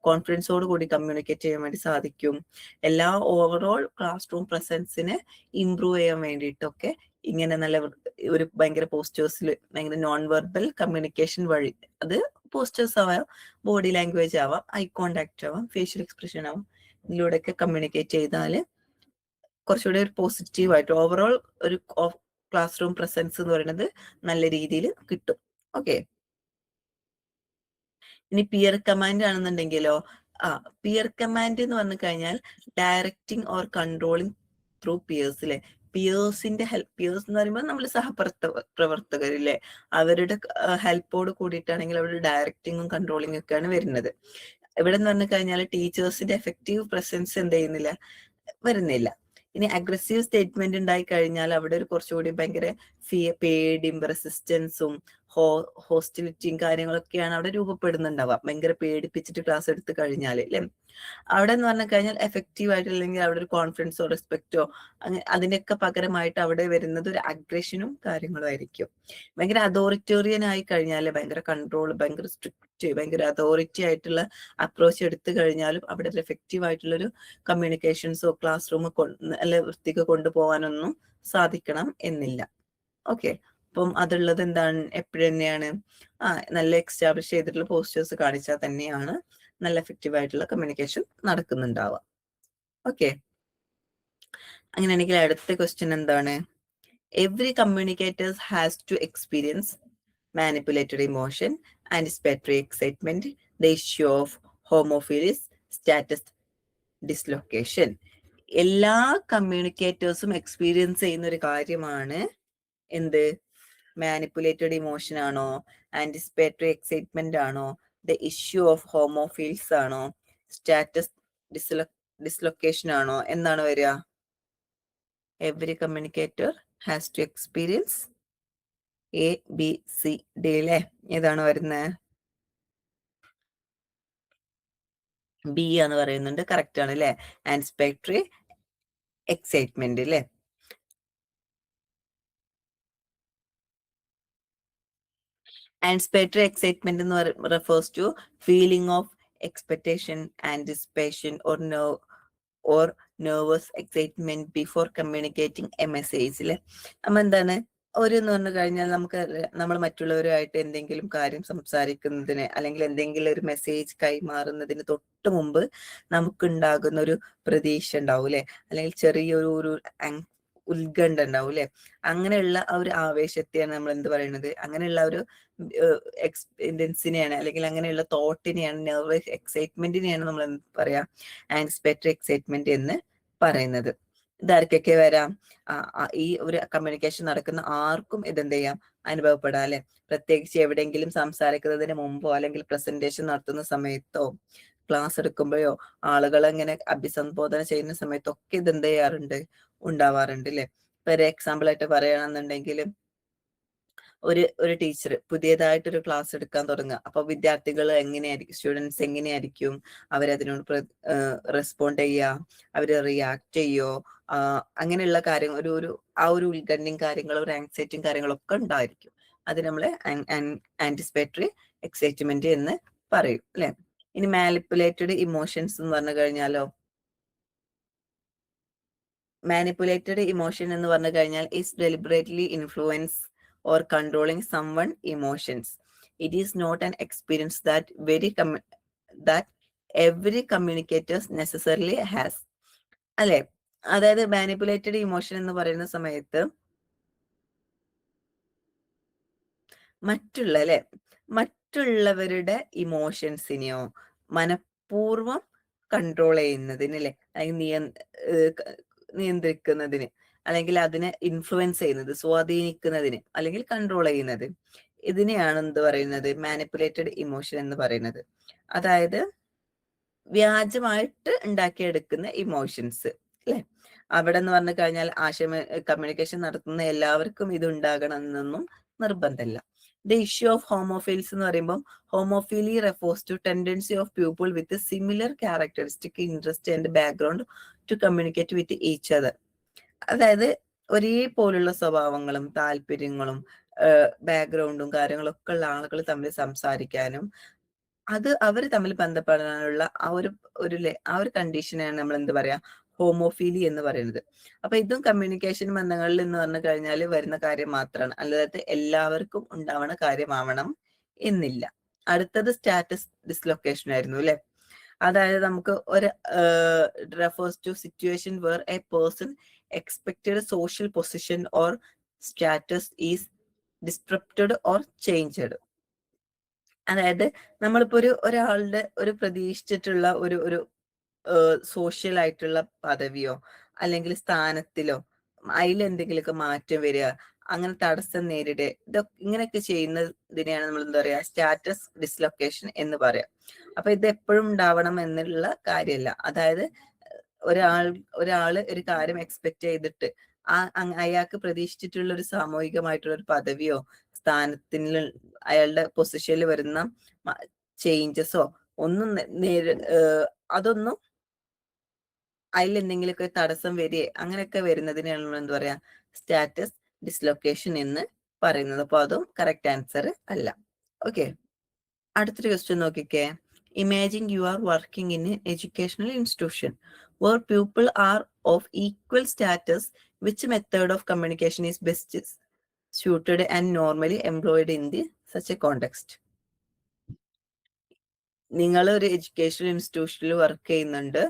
കോൺഫിഡൻസോട് കൂടി കമ്മ്യൂണിക്കേറ്റ് ചെയ്യാൻ വേണ്ടി സാധിക്കും. എല്ലാ ഓവറോൾ ക്ലാസ് റൂം പ്രസൻസിനെ ഇംപ്രൂവ് ചെയ്യാൻ വേണ്ടിയിട്ടൊക്കെ ഇങ്ങനെ നല്ല ഒരു ഭയങ്കര പോസ്റ്റേഴ്സിൽ ഭയങ്കര നോൺ വെർബൽ കമ്മ്യൂണിക്കേഷൻ വഴി, അത് പോസ്റ്റേഴ്സ് ആവാം, ബോഡി ലാംഗ്വേജ് ആവാം, ഐ കോണ്ടാക്ട് ആവാം, ഫേഷ്യൽ എക്സ്പ്രഷൻ ആവാം, ഇതിലൂടെയൊക്കെ കമ്മ്യൂണിക്കേറ്റ് ചെയ്താൽ കുറച്ചുകൂടി ഒരു പോസിറ്റീവ് ആയിട്ട് ഓവറോൾ ഒരു ക്ലാസ് റൂം പ്രസൻസ് എന്ന് പറയുന്നത് നല്ല രീതിയിൽ കിട്ടും. ഓക്കെ, ഇനി പിയർ കമാൻഡ് ആണെന്നുണ്ടെങ്കിലോ, പിയർ കമാൻഡ് എന്ന് പറഞ്ഞു കഴിഞ്ഞാൽ directing or controlling through peers അല്ലെ. പിയേഴ്സിന്റെ ഹെൽപ്പ്, പിയേഴ്സ് എന്ന് പറയുമ്പോൾ നമ്മൾ പ്രവർത്തകരില്ലേ, അവരുടെ ഹെൽപ്പോട് കൂടിയിട്ടാണെങ്കിൽ അവരുടെ ഡയറക്റ്റിങ്ങും കൺട്രോളിങ്ങും ഒക്കെയാണ് വരുന്നത്. ഇവിടെ എന്ന് പറഞ്ഞു കഴിഞ്ഞാൽ ടീച്ചേഴ്സിന്റെ എഫക്റ്റീവ് പ്രസൻസ് എന്ത് ചെയ്യുന്നില്ല, വരുന്നില്ല. ഇനി അഗ്രസീവ് സ്റ്റേറ്റ്മെന്റ് ഉണ്ടായി കഴിഞ്ഞാൽ അവിടെ ഒരു കുറച്ചുകൂടി ഭയങ്കര പേടിയും റെസിസ്റ്റൻസും ഹോസ്റ്റിലിറ്റിയും കാര്യങ്ങളൊക്കെയാണ് അവിടെ രൂപപ്പെടുന്നുണ്ടാവുക. ഭയങ്കര പേടിപ്പിച്ചിട്ട് ക്ലാസ് എടുത്ത് കഴിഞ്ഞാൽ അല്ലേ. അവിടെ എന്ന് പറഞ്ഞു കഴിഞ്ഞാൽ എഫക്റ്റീവ് ആയിട്ട്, അല്ലെങ്കിൽ അവിടെ ഒരു കോൺഫിഡൻസോ റെസ്പെക്റ്റോ അതിനൊക്കെ പകരമായിട്ട് അവിടെ വരുന്നത് ഒരു അഗ്രഷനും കാര്യങ്ങളും ആയിരിക്കും. ഭയങ്കര അതോറിറ്റേറിയൻ ആയി കഴിഞ്ഞാൽ, ഭയങ്കര കൺട്രോൾ, ഭയങ്കര സ്ട്രിക്റ്റ്, ഭയങ്കര അതോറിറ്റി ആയിട്ടുള്ള അപ്രോച്ച് എടുത്തു കഴിഞ്ഞാലും അവിടെ ഒരു എഫക്റ്റീവ് ആയിട്ടുള്ളൊരു കമ്മ്യൂണിക്കേഷൻസോ ക്ലാസ് റൂം അല്ലെ വൃത്തിക്ക് കൊണ്ടുപോകാനൊന്നും സാധിക്കണം എന്നില്ല. ഓക്കെ, അപ്പം അതുള്ളത് എന്താണ്, എപ്പോഴും തന്നെയാണ് നല്ല എക്സ്റ്റാബ്ലിഷ് ചെയ്തിട്ടുള്ള പോസ്റ്റേഴ്സ് കാണിച്ചാൽ തന്നെയാണ് നല്ല എഫക്റ്റീവ് ആയിട്ടുള്ള കമ്മ്യൂണിക്കേഷൻ നടക്കുന്നുണ്ടാവുക. ഓക്കെ, അങ്ങനെയാണെങ്കിൽ അടുത്ത ക്വസ്റ്റ്യൻ എന്താണ്? Every communicators has to experience manipulated emotion, anticipatory excitement, the issue of homophilies, status dislocation. എല്ലാ കമ്മ്യൂണിക്കേറ്റേഴ്സും എക്സ്പീരിയൻസ് ചെയ്യുന്ന ഒരു കാര്യമാണ് എന്ത്? മാനിപ്പുലേറ്റഡ് ഇമോഷൻ ആണോ, ആന്റിസിപ്പേറ്ററി എക്സൈറ്റ്മെന്റ് ആണോ, ദ ഇഷ്യൂ ഓഫ് ഹോമോഫീൽസ് ആണോ, സ്റ്റാറ്റസ് ഡിസ്ലൊക്കേഷൻ ആണോ, എന്നാണ് വരിക? Every communicator has to experience ABCD അല്ലേ? ഏതാണ് വരുന്നത്? ബി എന്ന് പറയുന്നുണ്ട്, കറക്റ്റ് ആണ് അല്ലെ? ആൻറ്റിസിപ്പേറ്ററി എക്സൈറ്റ്മെന്റ് അല്ലെ? Anticipatory excitement refers to feeling of expectation, anticipation, or nervous excitement before communicating a message. അല്ലെ? നമ്മ എന്താണ് എന്ന് പറഞ്ഞു കഴിഞ്ഞാൽ നമ്മൾ മറ്റുള്ളവരുമായിട്ട് എന്തെങ്കിലും കാര്യം സംസാരിക്കുന്നതിന്, അല്ലെങ്കിൽ എന്തെങ്കിലും ഒരു മെസ്സേജ് കൈമാറുന്നതിന് തൊട്ട് മുമ്പ് നമുക്കുണ്ടാകുന്ന ഒരു പ്രതീക്ഷ ഉണ്ടാവും അല്ലെ, അല്ലെങ്കിൽ ചെറിയൊരു ഉത്കണ്ഠ ഉണ്ടാവും അല്ലെ. അങ്ങനെയുള്ള ആ ഒരു ആവേശത്തെയാണ് നമ്മൾ എന്ത് പറയുന്നത്, അങ്ങനെയുള്ള ഒരു എക്സ്പീരിയൻസിനെയാണ്, അല്ലെങ്കിൽ അങ്ങനെയുള്ള തോട്ടിനെയാണ്, നെർവസ് എക്സൈറ്റ്മെന്റിനെയാണ് നമ്മൾ എന്ത് പറയാ, ആൻറ്റിസിപ്പേറ്ററി എക്സൈറ്റ്മെന്റ് എന്ന് പറയുന്നത്. ഇതാർക്കൊക്കെ വരാം? ഈ ഒരു കമ്മ്യൂണിക്കേഷൻ നടക്കുന്ന ആർക്കും ഇതെന്ത് ചെയ്യാം, അനുഭവപ്പെടാം അല്ലെ. പ്രത്യേകിച്ച് എവിടെയെങ്കിലും സംസാരിക്കുന്നതിന് മുമ്പോ, അല്ലെങ്കിൽ പ്രസന്റേഷൻ നടത്തുന്ന സമയത്തോ, ക്ലാസ് എടുക്കുമ്പോഴോ, ആളുകളെ ഇങ്ങനെ അഭിസംബോധന ചെയ്യുന്ന സമയത്തൊക്കെ ഇതെന്ത് ചെയ്യാറുണ്ട്, ഉണ്ടാവാറുണ്ട് അല്ലെ. ഒരു എക്സാമ്പിൾ ആയിട്ട് പറയുകയാണെന്നുണ്ടെങ്കിൽ, ഒരു ടീച്ചർ പുതിയതായിട്ടൊരു ക്ലാസ് എടുക്കാൻ തുടങ്ങുക. അപ്പൊ വിദ്യാർത്ഥികൾ എങ്ങനെയായിരിക്കും, സ്റ്റുഡൻസ് എങ്ങനെയായിരിക്കും അവരതിനോട് റെസ്പോണ്ട് ചെയ്യുക, അവര് റിയാക്ട് ചെയ്യോ, അങ്ങനെയുള്ള കാര്യങ്ങൾ, ആ ഒരു ഉത്കണ്ഠയും കാര്യങ്ങളും ഒരു ആങ്സൈറ്റിയും കാര്യങ്ങളൊക്കെ ഉണ്ടായിരിക്കും. അത് നമ്മള് ആന്റിസിപ്പേറ്ററി എക്സൈറ്റ്മെന്റ് എന്ന് പറയും അല്ലെ. ഇനി മാനിപ്പുലേറ്റഡ് ഇമോഷൻസ് എന്ന് പറഞ്ഞു കഴിഞ്ഞാലോ, മാനിപ്പുലേറ്റഡ് ഇമോഷൻ എന്ന് പറഞ്ഞു കഴിഞ്ഞാൽ is deliberately influence or controlling someone emotions. It is not an experience that every communicators necessarily has. അല്ലെ, അതായത് മാനിപ്പുലേറ്റഡ് ഇമോഷൻ എന്ന് പറയുന്ന സമയത്ത് മറ്റുള്ളവരുടെ ഇമോഷൻസിനെയോ മനഃപൂർവം കൺട്രോൾ ചെയ്യുന്നതിന് അല്ലെ, അല്ലെങ്കിൽ നിയന്ത്രിക്കുന്നതിന്, അല്ലെങ്കിൽ അതിനെ ഇൻഫ്ലുവൻസ് ചെയ്യുന്നത്, സ്വാധീനിക്കുന്നതിന്, അല്ലെങ്കിൽ കൺട്രോൾ ചെയ്യുന്നത്, ഇതിനെയാണ് എന്ത് പറയുന്നത്, മാനിപ്പുലേറ്റഡ് ഇമോഷൻ എന്ന് പറയുന്നത്. അതായത് വ്യാജമായിട്ട് ഉണ്ടാക്കിയെടുക്കുന്ന ഇമോഷൻസ് അല്ലെ. അവിടെ എന്ന് പറഞ്ഞു കഴിഞ്ഞാൽ കമ്മ്യൂണിക്കേഷൻ നടത്തുന്ന എല്ലാവർക്കും ഇത് ഉണ്ടാകണം എന്നൊന്നും നിർബന്ധമില്ല. ദ ഇഷ്യൂ ഓഫ് ഹോമോഫിൽസ് എന്ന് പറയുമ്പോൾ, homophily refers to tendency of people with similar characteristic interest and background to communicate with each other. അതായത് ഒരേപോലുള്ള സ്വഭാവങ്ങളും താല്പര്യങ്ങളും ബാക്ക്ഗ്രൗണ്ടും കാര്യങ്ങളൊക്കെ ഉള്ള ആളുകൾ തമ്മിൽ സംസാരിക്കാനും അവർ തമ്മിൽ ബന്ധപ്പെടാനുള്ള ആ ഒരു കണ്ടീഷനാണ് നമ്മൾ എന്ത് പറയാ, ഹോമോഫീലി എന്ന് പറയുന്നത്. അപ്പൊ ഇതും കമ്മ്യൂണിക്കേഷൻ ബന്ധങ്ങളിൽ എന്ന് പറഞ്ഞു കഴിഞ്ഞാൽ വരുന്ന കാര്യം മാത്രമാണ്, അല്ലാതെ എല്ലാവർക്കും ഉണ്ടാവണ കാര്യമാവണം എന്നില്ല. അടുത്തത് സ്റ്റാറ്റസ് ഡിസ്ലൊക്കേഷൻ ആയിരുന്നു അല്ലെ. അതായത് നമുക്ക് refers to situation where a person expected social position or status is disrupted or changed. അതായത് നമ്മളിപ്പോ ഒരാളുടെ ഒരു പ്രതീക്ഷിച്ചിട്ടുള്ള ഒരു സോഷ്യൽ ആയിട്ടുള്ള പദവിയോ അല്ലെങ്കിൽ സ്ഥാനത്തിലോ അതിലെന്തെങ്കിലുമൊക്കെ മാറ്റം വരിക, അങ്ങനെ തടസ്സം നേരിടുക, ഇങ്ങനെയൊക്കെ ചെയ്യുന്നതിനെയാണ് നമ്മൾ എന്താ പറയാ, സ്റ്റാറ്റസ് ഡിസ്ലൊക്കേഷൻ എന്ന് പറയാം. അപ്പൊ ഇത് എപ്പോഴും ഉണ്ടാവണം എന്നുള്ള കാര്യമല്ല. അതായത് ഒരാള് ഒരു കാര്യം എക്സ്പെക്ട് ചെയ്തിട്ട് അയാൾക്ക് പ്രതീക്ഷിച്ചിട്ടുള്ള ഒരു സാമൂഹികമായിട്ടുള്ള ഒരു പദവിയോ സ്ഥാനത്തിന് അയാളുടെ പൊസിഷനിൽ വരുന്ന ചേഞ്ചസോ ഒന്നും അതൊന്നും അതിൽ എന്തെങ്കിലുമൊക്കെ തടസ്സം വരികയെ അങ്ങനെയൊക്കെ വരുന്നതിനാണ് നമ്മൾ എന്താ പറയാ സ്റ്റാറ്റസ് ഡിസ്ലൊക്കേഷൻ എന്ന് പറയുന്നത്. അപ്പൊ അതും കറക്റ്റ് ആൻസർ അല്ല. ഓക്കെ, അടുത്തൊരു ക്വസ്റ്റ്യൻ നോക്കിക്കേ. Imagine you are working in N educational institution where people are of equal status. Which method of communication is best suited and normally employed in such a context? നിങ്ങൾ ഒരു educational ഇൻസ്റ്റിറ്റ്യൂഷനിൽ work ചെയ്യുന്നുണ്ട്.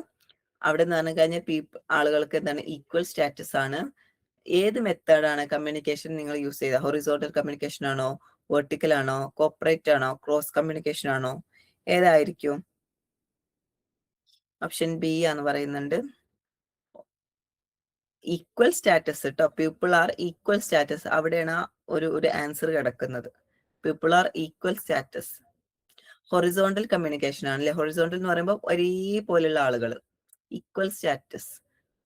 അവിടെ എന്ന് പറഞ്ഞു കഴിഞ്ഞാൽ ആളുകൾക്ക് എന്താണ് ഈക്വൽ സ്റ്റാറ്റസ് ആണ്. ഏത് മെത്തേഡാണ് കമ്മ്യൂണിക്കേഷൻ നിങ്ങൾ യൂസ് ചെയ്ത? ഹൊറിസോണ്ടൽ കമ്മ്യൂണിക്കേഷൻ ആണോ, വെർട്ടിക്കൽ ആണോ, കോപ്പറേറ്റ് ആണോ, ക്രോസ് കമ്മ്യൂണിക്കേഷൻ ആണോ? ഏതായിരിക്കും? ഓപ്ഷൻ ബി ആണ് പറയുന്നുണ്ട്. ഈക്വൽ സ്റ്റാറ്റസ് കേട്ടോ, പീപ്പിൾ ആർ ഈക്വൽ സ്റ്റാറ്റസ്, അവിടെയാണ് ഒരു ആൻസർ കിടക്കുന്നത്. People are equal status. Horizontal communication ആണല്ലേ. ഹൊറിസോണ്ടൽ എന്ന് പറയുമ്പോൾ ഒരേപോലുള്ള ആളുകൾ, ഈക്വൽ സ്റ്റാറ്റസ്.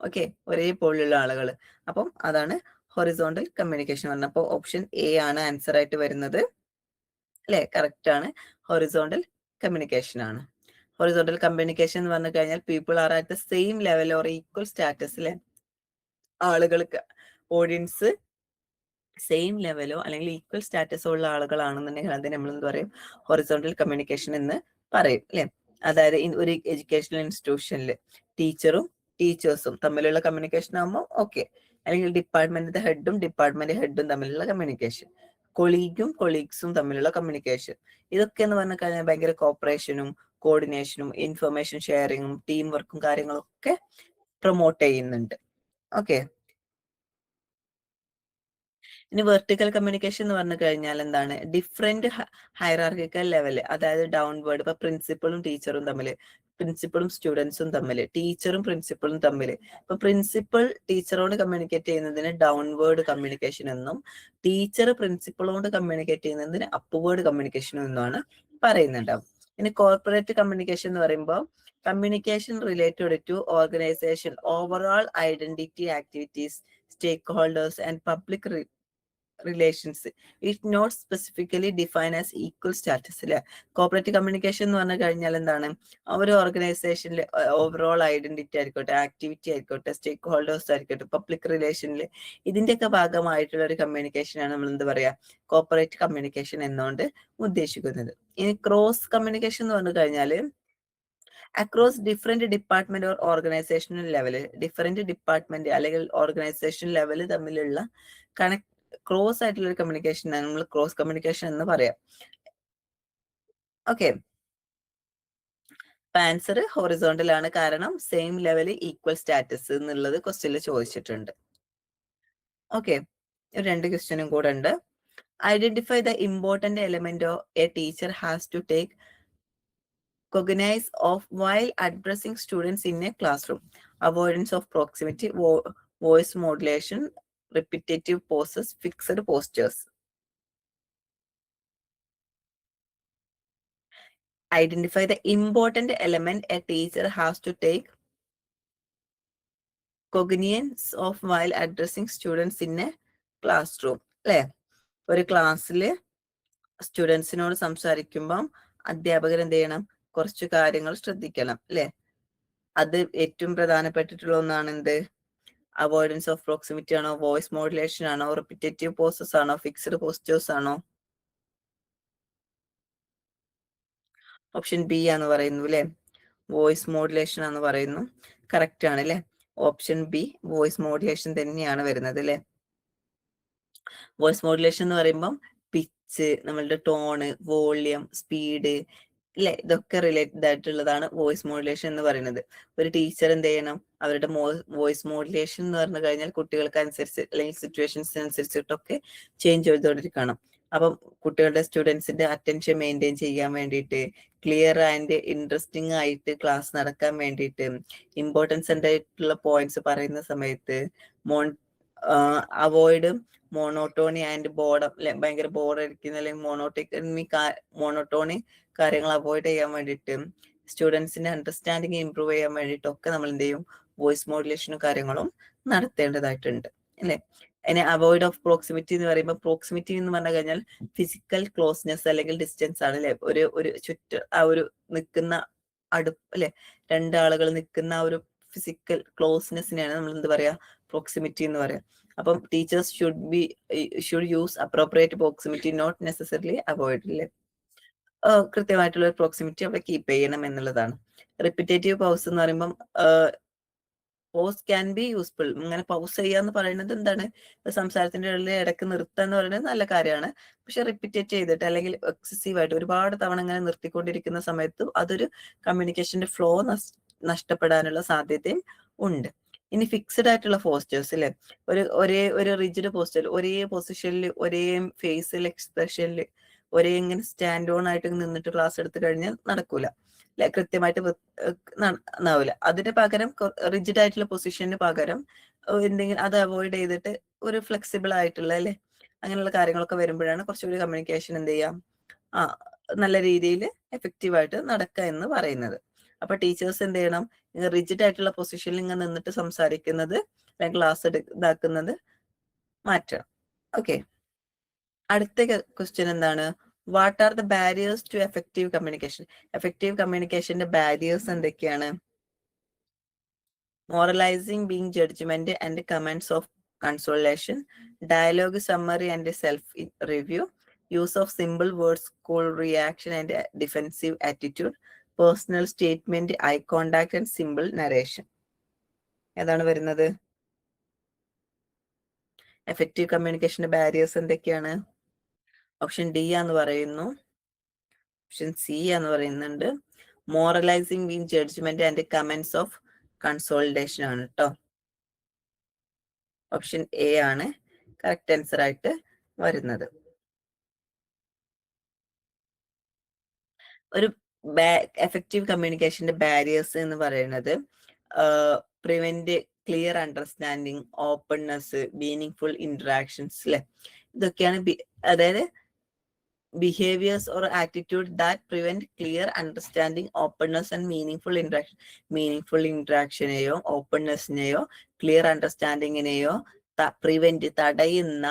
ഓക്കെ, ഒരേപോലുള്ള ആളുകൾ. അപ്പം അതാണ് ഹൊറിസോണ്ടൽ കമ്മ്യൂണിക്കേഷൻ പറഞ്ഞത്. അപ്പോൾ ഓപ്ഷൻ എ ആണ് ആൻസർ ആയിട്ട് വരുന്നത് അല്ലെ. കറക്റ്റ് ആണ്, ഹൊറിസോണ്ടൽ കമ്മ്യൂണിക്കേഷൻ ആണ്. ഹൊറിസോണ്ടൽ കമ്മ്യൂണിക്കേഷൻ എന്ന് പറഞ്ഞു കഴിഞ്ഞാൽ people are at the same level or equal status അല്ലെ. ആളുകൾക്ക്, ഓഡിയൻസ് സെയിം ലെവലോ അല്ലെങ്കിൽ ഈക്വൽ സ്റ്റാറ്റസോ ഉള്ള ആളുകളാണെന്നുണ്ടെങ്കിൽ അതിന് നമ്മൾ എന്ത് പറയും? ഹൊറിസോണ്ടൽ കമ്മ്യൂണിക്കേഷൻ എന്ന് പറയും അല്ലെ. അതായത് ഒരു എഡ്യൂക്കേഷണൽ ഇൻസ്റ്റിറ്റ്യൂഷനിൽ ടീച്ചേഴ്സും തമ്മിലുള്ള കമ്മ്യൂണിക്കേഷൻ ആകുമ്പോൾ ഓക്കെ, അല്ലെങ്കിൽ ഡിപ്പാർട്ട്മെന്റ് ഹെഡും തമ്മിലുള്ള കമ്മ്യൂണിക്കേഷൻ, കൊളീഗ്സും തമ്മിലുള്ള കമ്മ്യൂണിക്കേഷൻ, ഇതൊക്കെ എന്ന് പറഞ്ഞു കഴിഞ്ഞാൽ ഭയങ്കര കോപ്പറേഷനും കോർഡിനേഷനും ഇൻഫർമേഷൻ ഷെയറിങ്ങും ടീം വർക്കും കാര്യങ്ങളൊക്കെ പ്രൊമോട്ട് ചെയ്യുന്നുണ്ട്. ഓക്കെ, ഇനി വെർട്ടിക്കൽ കമ്മ്യൂണിക്കേഷൻ എന്ന് പറഞ്ഞു കഴിഞ്ഞാൽ എന്താണ്? ഡിഫറെന്റ് ഹൈറാർക്കിക്കൽ ലെവല്, അതായത് ഡൗൺവേർഡ്. ഇപ്പൊ പ്രിൻസിപ്പളും സ്റ്റുഡൻസും തമ്മിൽ, ടീച്ചറും പ്രിൻസിപ്പളും തമ്മിൽ. ഇപ്പൊ പ്രിൻസിപ്പൾ ടീച്ചറോട് കമ്മ്യൂണിക്കേറ്റ് ചെയ്യുന്നതിന് ഡൗൺവേർഡ് കമ്മ്യൂണിക്കേഷൻ എന്നും ടീച്ചർ പ്രിൻസിപ്പളോട് കമ്മ്യൂണിക്കേറ്റ് ചെയ്യുന്നതിന് അപ്വേർഡ് കമ്മ്യൂണിക്കേഷൻ എന്നുമാണ് പറയുന്നുണ്ടാവും. ഇനി കോർപ്പറേറ്റ് കമ്മ്യൂണിക്കേഷൻ എന്ന് പറയുമ്പോൾ communication related to organisation overall identity activities stake and public relations it not specifically define as equal status അല്ലെ. കോപ്പറേറ്റീവ് കമ്മ്യൂണിക്കേഷൻ എന്ന് പറഞ്ഞു കഴിഞ്ഞാൽ എന്താണ്? ഒരു ഓർഗനൈസേഷനിൽ ഓവറോൾ ഐഡന്റിറ്റി ആയിക്കോട്ടെ, ആക്ടിവിറ്റി ആയിക്കോട്ടെ, സ്റ്റേക്ക് ഹോൾഡേഴ്സ് ആയിക്കോട്ടെ, പബ്ലിക് റിലേഷനിൽ ഇതിന്റെയൊക്കെ ഭാഗമായിട്ടുള്ള ഒരു കമ്മ്യൂണിക്കേഷനാണ് നമ്മൾ എന്ത് പറയാ? കോപ്പറേറ്റ് കമ്മ്യൂണിക്കേഷൻ എന്നുകൊണ്ട് ഉദ്ദേശിക്കുന്നത്. ഇനി ക്രോസ് കമ്മ്യൂണിക്കേഷൻ എന്ന് പറഞ്ഞു കഴിഞ്ഞാൽ across different department or organisational level, different department അല്ലെങ്കിൽ ഓർഗനൈസേഷൻ ലെവല് തമ്മിലുള്ള ക്രോസ് ആയിട്ടുള്ള ഒരു കമ്മ്യൂണിക്കേഷൻ ആണ് നമ്മൾ ക്രോസ് കമ്മ്യൂണിക്കേഷൻ എന്ന് പറയാം. ഓക്കെ, ആൻസർ ഹൊറിസോണ്ടൽ ആണ്, കാരണം സെയിം ലെവല് ഈക്വൽ സ്റ്റാറ്റസ് എന്നുള്ളത് ക്വസ്റ്റ്യനിൽ ചോദിച്ചിട്ടുണ്ട്. ഓക്കെ, 2 ക്വസ്റ്റ്യനും കൂടെ ഉണ്ട്. Identify the important element a teacher has to take cognize of while addressing students in a classroom. Avoidance of proximity, voice modulation, repetitive pauses, fixed postures. Identify the important element a teacher has to take cognizance of while addressing students in a classroom. അല്ലേ, ഒരു ക്ലാസ്സിൽ സ്റ്റുഡൻസിനോട് സംസാരിക്കുമ്പം അധ്യാപകർ എന്ത് ചെയ്യണം? കുറച്ച് കാര്യങ്ങൾ ശ്രദ്ധിക്കണം അല്ലെ. അത് ഏറ്റവും പ്രധാനപ്പെട്ടിട്ടുള്ള ഒന്നാണ് എന്ത്? അവോയ്ഡൻസ് ഓഫ് പ്രോക്സിമിറ്റി ആണോ, വോയിസ് മോഡുലേഷൻ ആണോ, റിപ്പിറ്റേറ്റീവ് പോസസ് ആണോ, ഫിക്സ്ഡ് പോസ്റ്റേഴ്സ് ആണോ? ഓപ്ഷൻ ബി ആണ് പറയുന്നു അല്ലെ, വോയിസ് മോഡുലേഷൻ എന്ന് പറയുന്നു. കറക്റ്റ് ആണ് അല്ലെ, ഓപ്ഷൻ ബി വോയിസ് മോഡുലേഷൻ തന്നെയാണ് വരുന്നത് അല്ലെ. വോയിസ് മോഡുലേഷൻ എന്ന് പറയുമ്പം പിച്ച്, നമ്മളുടെ ടോണ്, വോളിയം, സ്പീഡ് അല്ലെ, ഇതൊക്കെ റിലേറ്റഡ് ആയിട്ടുള്ളതാണ് വോയിസ് മോഡുലേഷൻ എന്ന് പറയുന്നത്. ഒരു ടീച്ചർ എന്ത് ചെയ്യണം? അവരുടെ വോയിസ് മോഡുലേഷൻ എന്ന് പറഞ്ഞു കഴിഞ്ഞാൽ കുട്ടികൾക്ക് അനുസരിച്ച് അല്ലെങ്കിൽ സിറ്റുവേഷൻസിനനുസരിച്ചിട്ടൊക്കെ ചേഞ്ച് ചെയ്തുകൊണ്ടിരിക്കണം. അപ്പം കുട്ടികളുടെ സ്റ്റുഡൻസിന്റെ അറ്റൻഷൻ മെയിൻറ്റെയിൻ ചെയ്യാൻ വേണ്ടിയിട്ട്, ക്ലിയർ ആൻഡ് ഇൻട്രസ്റ്റിംഗ് ആയിട്ട് ക്ലാസ് നടക്കാൻ വേണ്ടിയിട്ട്, ഇമ്പോർട്ടൻസ് ആയിട്ടുള്ള പോയിന്റ്സ് പറയുന്ന സമയത്ത് അവോയ്ഡ് മോണോട്ടോണി ആൻഡ് ബോർഡം അല്ലെ, ഭയങ്കര ബോറടിക്കുന്ന അല്ലെങ്കിൽ മോണോട്ടോണി കാര്യങ്ങൾ അവോയ്ഡ് ചെയ്യാൻ വേണ്ടിയിട്ട്, സ്റ്റുഡൻസിന്റെ അണ്ടർസ്റ്റാൻഡിങ് ഇംപ്രൂവ് ചെയ്യാൻ വേണ്ടിയിട്ടൊക്കെ നമ്മൾ എന്ത് ചെയ്യും? വോയിസ് മോഡുലേഷനും കാര്യങ്ങളും നടത്തേണ്ടതായിട്ടുണ്ട്. അല്ലെ? അതിനെ അവോയ്ഡ് ഓഫ് പ്രോക്സിമിറ്റി എന്ന് പറയുമ്പോൾ പ്രോക്സിമിറ്റി എന്ന് പറഞ്ഞു കഴിഞ്ഞാൽ ഫിസിക്കൽ ക്ലോസ്നെസ് അല്ലെങ്കിൽ ഡിസ്റ്റൻസ് ആണ് അല്ലെ? ഒരു ആ ഒരു നിൽക്കുന്ന അല്ലെ? രണ്ടാളുകൾ നിൽക്കുന്ന ആ ഒരു ഫിസിക്കൽ ക്ലോസ്നെസ്സിനെയാണ് നമ്മൾ എന്ത് പറയാ? പ്രോക്സിമിറ്റി എന്ന് പറയാം. അപ്പം teachers should use appropriate proximity, not necessarily avoid അല്ലേ? കൃത്യമായിട്ടുള്ള ഒരു പ്രോക്സിമിറ്റി അവിടെ കീപ്പ് ചെയ്യണം എന്നുള്ളതാണ്. റിപ്പിറ്റേറ്റീവ് പൗസ് എന്ന് പറയുമ്പം പോസ് ക്യാൻ ബി യൂസ്ഫുൾ. ഇങ്ങനെ പൗസ് ചെയ്യാന്ന് പറയുന്നത് എന്താണ്? സംസാരത്തിന്റെ ഇടയിൽ ഇടയ്ക്ക് നിർത്തുക എന്ന് പറയുന്നത് നല്ല കാര്യമാണ്. പക്ഷെ റിപ്പീറ്റേറ്റ് ചെയ്തിട്ട് അല്ലെങ്കിൽ എക്സസീവ് ആയിട്ട് ഒരുപാട് തവണ ഇങ്ങനെ നിർത്തിക്കൊണ്ടിരിക്കുന്ന സമയത്ത് അതൊരു കമ്മ്യൂണിക്കേഷന്റെ ഫ്ലോ നഷ്ടപ്പെടാനുള്ള സാധ്യതയും ഉണ്ട്. ഇനി ഫിക്സഡ് ആയിട്ടുള്ള പോസ്റ്റേഴ്സ് അല്ലെ? ഒരു റിജിഡ് പോസ്റ്റർ, ഒരേ പൊസിഷനിൽ, ഒരേ ഫേസിൽ എക്സ്പ്രഷനിൽ, ഒരേ ഇങ്ങനെ സ്റ്റാൻഡ് ഓൺ ആയിട്ട് നിന്നിട്ട് ക്ലാസ് എടുത്തു കഴിഞ്ഞാൽ നടക്കൂല. കൃത്യമായിട്ട് ആവില്ല. അതിന് പകരം റിജിഡ് ആയിട്ടുള്ള പൊസിഷന് പകരം എന്തെങ്കിലും അത് അവോയ്ഡ് ചെയ്തിട്ട് ഒരു ഫ്ലെക്സിബിൾ ആയിട്ടുള്ള അല്ലെ, അങ്ങനെയുള്ള കാര്യങ്ങളൊക്കെ വരുമ്പോഴാണ് കുറച്ചുകൂടി കമ്മ്യൂണിക്കേഷൻ എന്ത് ചെയ്യാം, നല്ല രീതിയിൽ എഫക്റ്റീവ് ആയിട്ട് നടക്കുക എന്ന് പറയുന്നത്. അപ്പൊ ടീച്ചേഴ്സ് എന്ത് ചെയ്യണം? റിജിഡ് ആയിട്ടുള്ള പൊസിഷനിൽ ഇങ്ങനെ നിന്നിട്ട് സംസാരിക്കുന്നത്, ക്ലാസ് ഇതാക്കുന്നത് മാറ്റണം. ഓക്കെ, അടുത്ത ക്വസ്റ്റ്യൻ എന്താണ്? What are the barriers to effective communication? Effective കമ്മ്യൂണിക്കേഷന്റെ ബാരിയേഴ്സ് എന്തൊക്കെയാണ്? Moralising, being judgement and comments of consolation, dialogue summary and self review, use of simple words, cool reaction and defensive attitude, personal statement, eye contact and simple narration. ഏതാണ് വരുന്നത്? Effective കമ്മ്യൂണിക്കേഷന്റെ barriers എന്തൊക്കെയാണ്? Option D എന്ന് പറയുന്നു, option C എന്ന് പറയുന്നുണ്ട്. Moralising, being judgement and comments of consolidation ആണ് കേട്ടോ. ഓപ്ഷൻ എ ആണ് കറക്റ്റ് ആൻസർ ആയിട്ട് വരുന്നത്. ഒരു എഫക്റ്റീവ് കമ്മ്യൂണിക്കേഷന്റെ ബാരിയേഴ്സ് എന്ന് പറയുന്നത് prevent clear understanding, openness, meaning interactions അല്ലെ? ഇതൊക്കെയാണ്. അതായത് behaviors or attitude that prevent clear understanding, openness and meaningful interaction. Meaningful interaction-നെയോ ഓപ്പൺനെസ്സിനെയോ ക്ലിയർ അണ്ടർസ്റ്റാൻഡിങ്ങിനെയോ പ്രിവെന്റ്, തടയുന്ന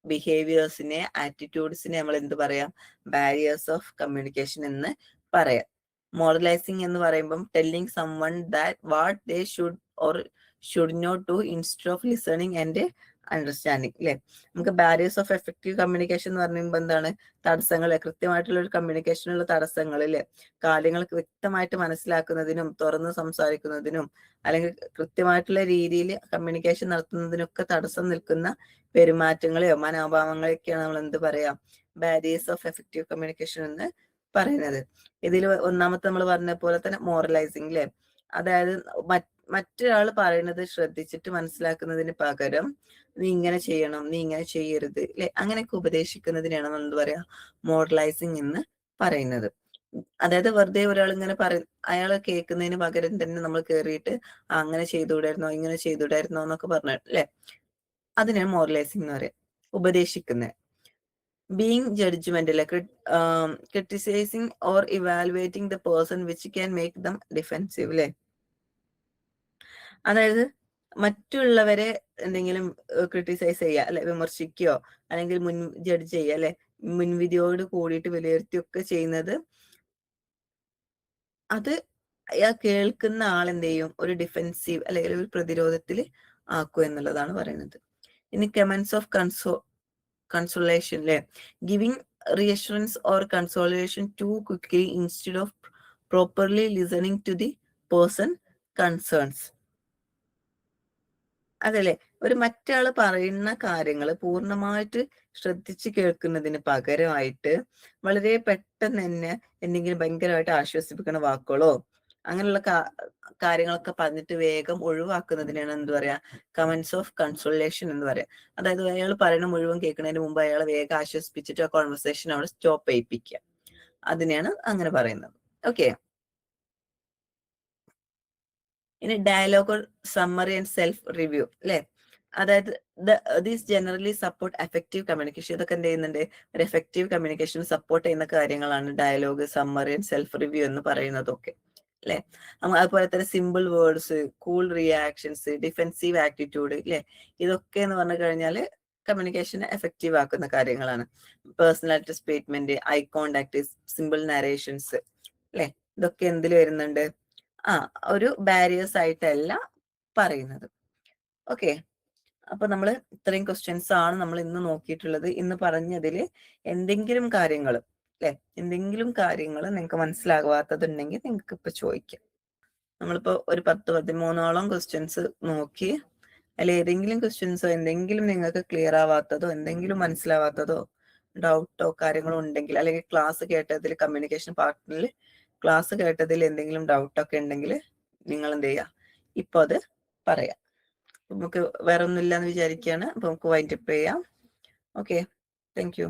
ബിഹേവിയേഴ്സിനെ, ആറ്റിറ്റ്യൂഡ്സിനെ നമ്മൾ എന്ത് പറയാം? ബാരിയേഴ്സ് ഓഫ് കമ്മ്യൂണിക്കേഷൻ എന്ന് പറയാം. മോറലൈസിങ് എന്ന് പറയുമ്പം telling someone that what they should or should not do instead of listening and understanding അല്ലെ? നമുക്ക് ബാരിയേഴ്സ് ഓഫ് എഫക്റ്റീവ് കമ്മ്യൂണിക്കേഷൻ എന്ന് പറയുമ്പോൾ എന്താണ്? തടസ്സങ്ങൾ, കൃത്യമായിട്ടുള്ള ഒരു കമ്മ്യൂണിക്കേഷനുള്ള തടസ്സങ്ങൾ അല്ലെ? കാര്യങ്ങൾ വ്യക്തമായിട്ട് മനസ്സിലാക്കുന്നതിനും തുറന്ന് സംസാരിക്കുന്നതിനും അല്ലെങ്കിൽ കൃത്യമായിട്ടുള്ള രീതിയിൽ കമ്മ്യൂണിക്കേഷൻ നടത്തുന്നതിനൊക്കെ തടസ്സം നിൽക്കുന്ന പെരുമാറ്റങ്ങളെയോ മനോഭാവങ്ങളെയൊക്കെയാണ് നമ്മൾ എന്ത് പറയാം? ബാരിയേഴ്സ് ഓഫ് എഫക്റ്റീവ് കമ്മ്യൂണിക്കേഷൻ എന്ന് പറയുന്നത്. ഇതിൽ ഒന്നാമത്തെ നമ്മൾ പറഞ്ഞ പോലെ തന്നെ മോറലൈസിങ് അല്ലെ? അതായത് മറ്റൊരാൾ പറയുന്നത് ശ്രദ്ധിച്ചിട്ട് മനസ്സിലാക്കുന്നതിന് പകരം നീ ഇങ്ങനെ ചെയ്യണം, നീ ഇങ്ങനെ ചെയ്യരുത് അല്ലെ, അങ്ങനെയൊക്കെ ഉപദേശിക്കുന്നതിനാണ് നമ്മൾ എന്ത് പറയാ? മോറലൈസിങ് എന്ന് പറയുന്നത്. അതായത് വെറുതെ ഒരാൾ ഇങ്ങനെ അയാൾ കേൾക്കുന്നതിന് പകരം തന്നെ നമ്മൾ കയറിയിട്ട് അങ്ങനെ ചെയ്തുകൂടായിരുന്നോ, ഇങ്ങനെ ചെയ്തുകൂടായിരുന്നോ എന്നൊക്കെ പറഞ്ഞു അല്ലെ? അതിനാണ് മോറലൈസിങ് എന്ന് പറയാം, ഉപദേശിക്കുന്നത്. ബീങ് ജഡ്ജ്മെന്റ് അല്ലെ, criticising or evaluating the person which can make them defensive അല്ലെ? അതായത് മറ്റുള്ളവരെ എന്തെങ്കിലും ക്രിട്ടിസൈസ് ചെയ്യുക അല്ലെ, വിമർശിക്കുകയോ അല്ലെങ്കിൽ ജഡ്ജ് ചെയ്യുക അല്ലെ, മുൻവിധിയോട് കൂടിയിട്ട് വിലയിരുത്തിയൊക്കെ ചെയ്യുന്നത്, അത് കേൾക്കുന്ന ആൾ എന്ത് ചെയ്യും? ഒരു ഡിഫെൻസീവ് അല്ലെങ്കിൽ ഒരു പ്രതിരോധത്തിൽ ആക്കുക എന്നുള്ളതാണ് പറയുന്നത്. ഇനി കമന്റ്സ് ഓഫ് കൺസോളേഷൻ അല്ലെ, giving reassurance or consolation too quickly instead of properly listening to the person concerns. അതല്ലേ, ഒരു മറ്റാള് പറയുന്ന കാര്യങ്ങൾ പൂർണ്ണമായിട്ട് ശ്രദ്ധിച്ച് കേൾക്കുന്നതിന് പകരമായിട്ട് വളരെ പെട്ടെന്ന് തന്നെ എന്തെങ്കിലും ഭയങ്കരമായിട്ട് ആശ്വസിപ്പിക്കുന്ന വാക്കുകളോ അങ്ങനെയുള്ള കാര്യങ്ങളൊക്കെ പറഞ്ഞിട്ട് വേഗം ഒഴിവാക്കുന്നതിനാണ് എന്ത് പറയാ? കമന്റ്സ് ഓഫ് കൺസോളേഷൻ എന്ന് പറയാം. അതായത് അയാൾ പറയുന്ന മുഴുവൻ കേൾക്കുന്നതിന് മുമ്പ് അയാളെ വേഗം ആശ്വസിപ്പിച്ചിട്ട് ആ കോൺവെർസേഷൻ അവിടെ സ്റ്റോപ്പ് ചെയ്യിപ്പിക്കുക. അതിനെയാണ് അങ്ങനെ പറയുന്നത്. ഓക്കെ, ഇനി dialogue, summary and self review അല്ലെ? അതായത് these generally support effective communication. ഇതൊക്കെ എന്ത് ചെയ്യുന്നുണ്ട്? ഒരു എഫക്റ്റീവ് കമ്മ്യൂണിക്കേഷൻ സപ്പോർട്ട് ചെയ്യുന്ന കാര്യങ്ങളാണ് dialogue, summary and self review എന്ന് പറയുന്നതൊക്കെ. അല്ലെ? അതുപോലെ തന്നെ simple words, cool reactions, defensive attitude, ഇല്ലേ? ഇതൊക്കെ എന്ന് പറഞ്ഞു കഴിഞ്ഞാൽ കമ്മ്യൂണിക്കേഷൻ എഫക്റ്റീവ് ആക്കുന്ന കാര്യങ്ങളാണ്. Personality statement, eye contact, simple narrations, അല്ലെ? ഇതൊക്കെ എന്തിൽ വരുന്നുണ്ട്? ഒരു ബാരിയേഴ്സ് ആയിട്ടല്ല പറയുന്നത്. ഓക്കെ, അപ്പൊ നമ്മൾ ഇത്രയും ക്വസ്റ്റ്യൻസ് ആണ് നമ്മൾ ഇന്ന് നോക്കിയിട്ടുള്ളത്. ഇന്ന് പറഞ്ഞതിൽ എന്തെങ്കിലും കാര്യങ്ങൾ, അല്ലെ, എന്തെങ്കിലും കാര്യങ്ങൾ നിങ്ങൾക്ക് മനസ്സിലാകാത്തതുണ്ടെങ്കിൽ നിങ്ങൾക്ക് ഇപ്പൊ ചോദിക്കാം. നമ്മളിപ്പോ ഒരു 10-13ഓളം ക്വസ്റ്റ്യൻസ് നോക്കി. അതിൽ ഏതെങ്കിലും ക്വസ്റ്റ്യൻസോ എന്തെങ്കിലും നിങ്ങൾക്ക് ക്ലിയർ ആവാത്തതോ എന്തെങ്കിലും മനസ്സിലാവാത്തതോ ഡൗട്ടോ കാര്യങ്ങളോ ഉണ്ടെങ്കിൽ, അല്ലെങ്കിൽ ക്ലാസ് കേട്ടതിൽ കമ്മ്യൂണിക്കേഷൻ പാർട്ടിൽ ക്ലാസ് കേട്ടതിൽ എന്തെങ്കിലും ഡൗട്ടൊക്കെ ഉണ്ടെങ്കിൽ നിങ്ങൾ എന്ത് ചെയ്യുക, ഇപ്പൊ അത് പറയാം. നമുക്ക് വേറെ ഒന്നുമില്ല എന്ന് വിചാരിക്കുകയാണ്. അപ്പൊ നമുക്ക് വൈൻഡപ്പ് ചെയ്യാം. Okay, thank you.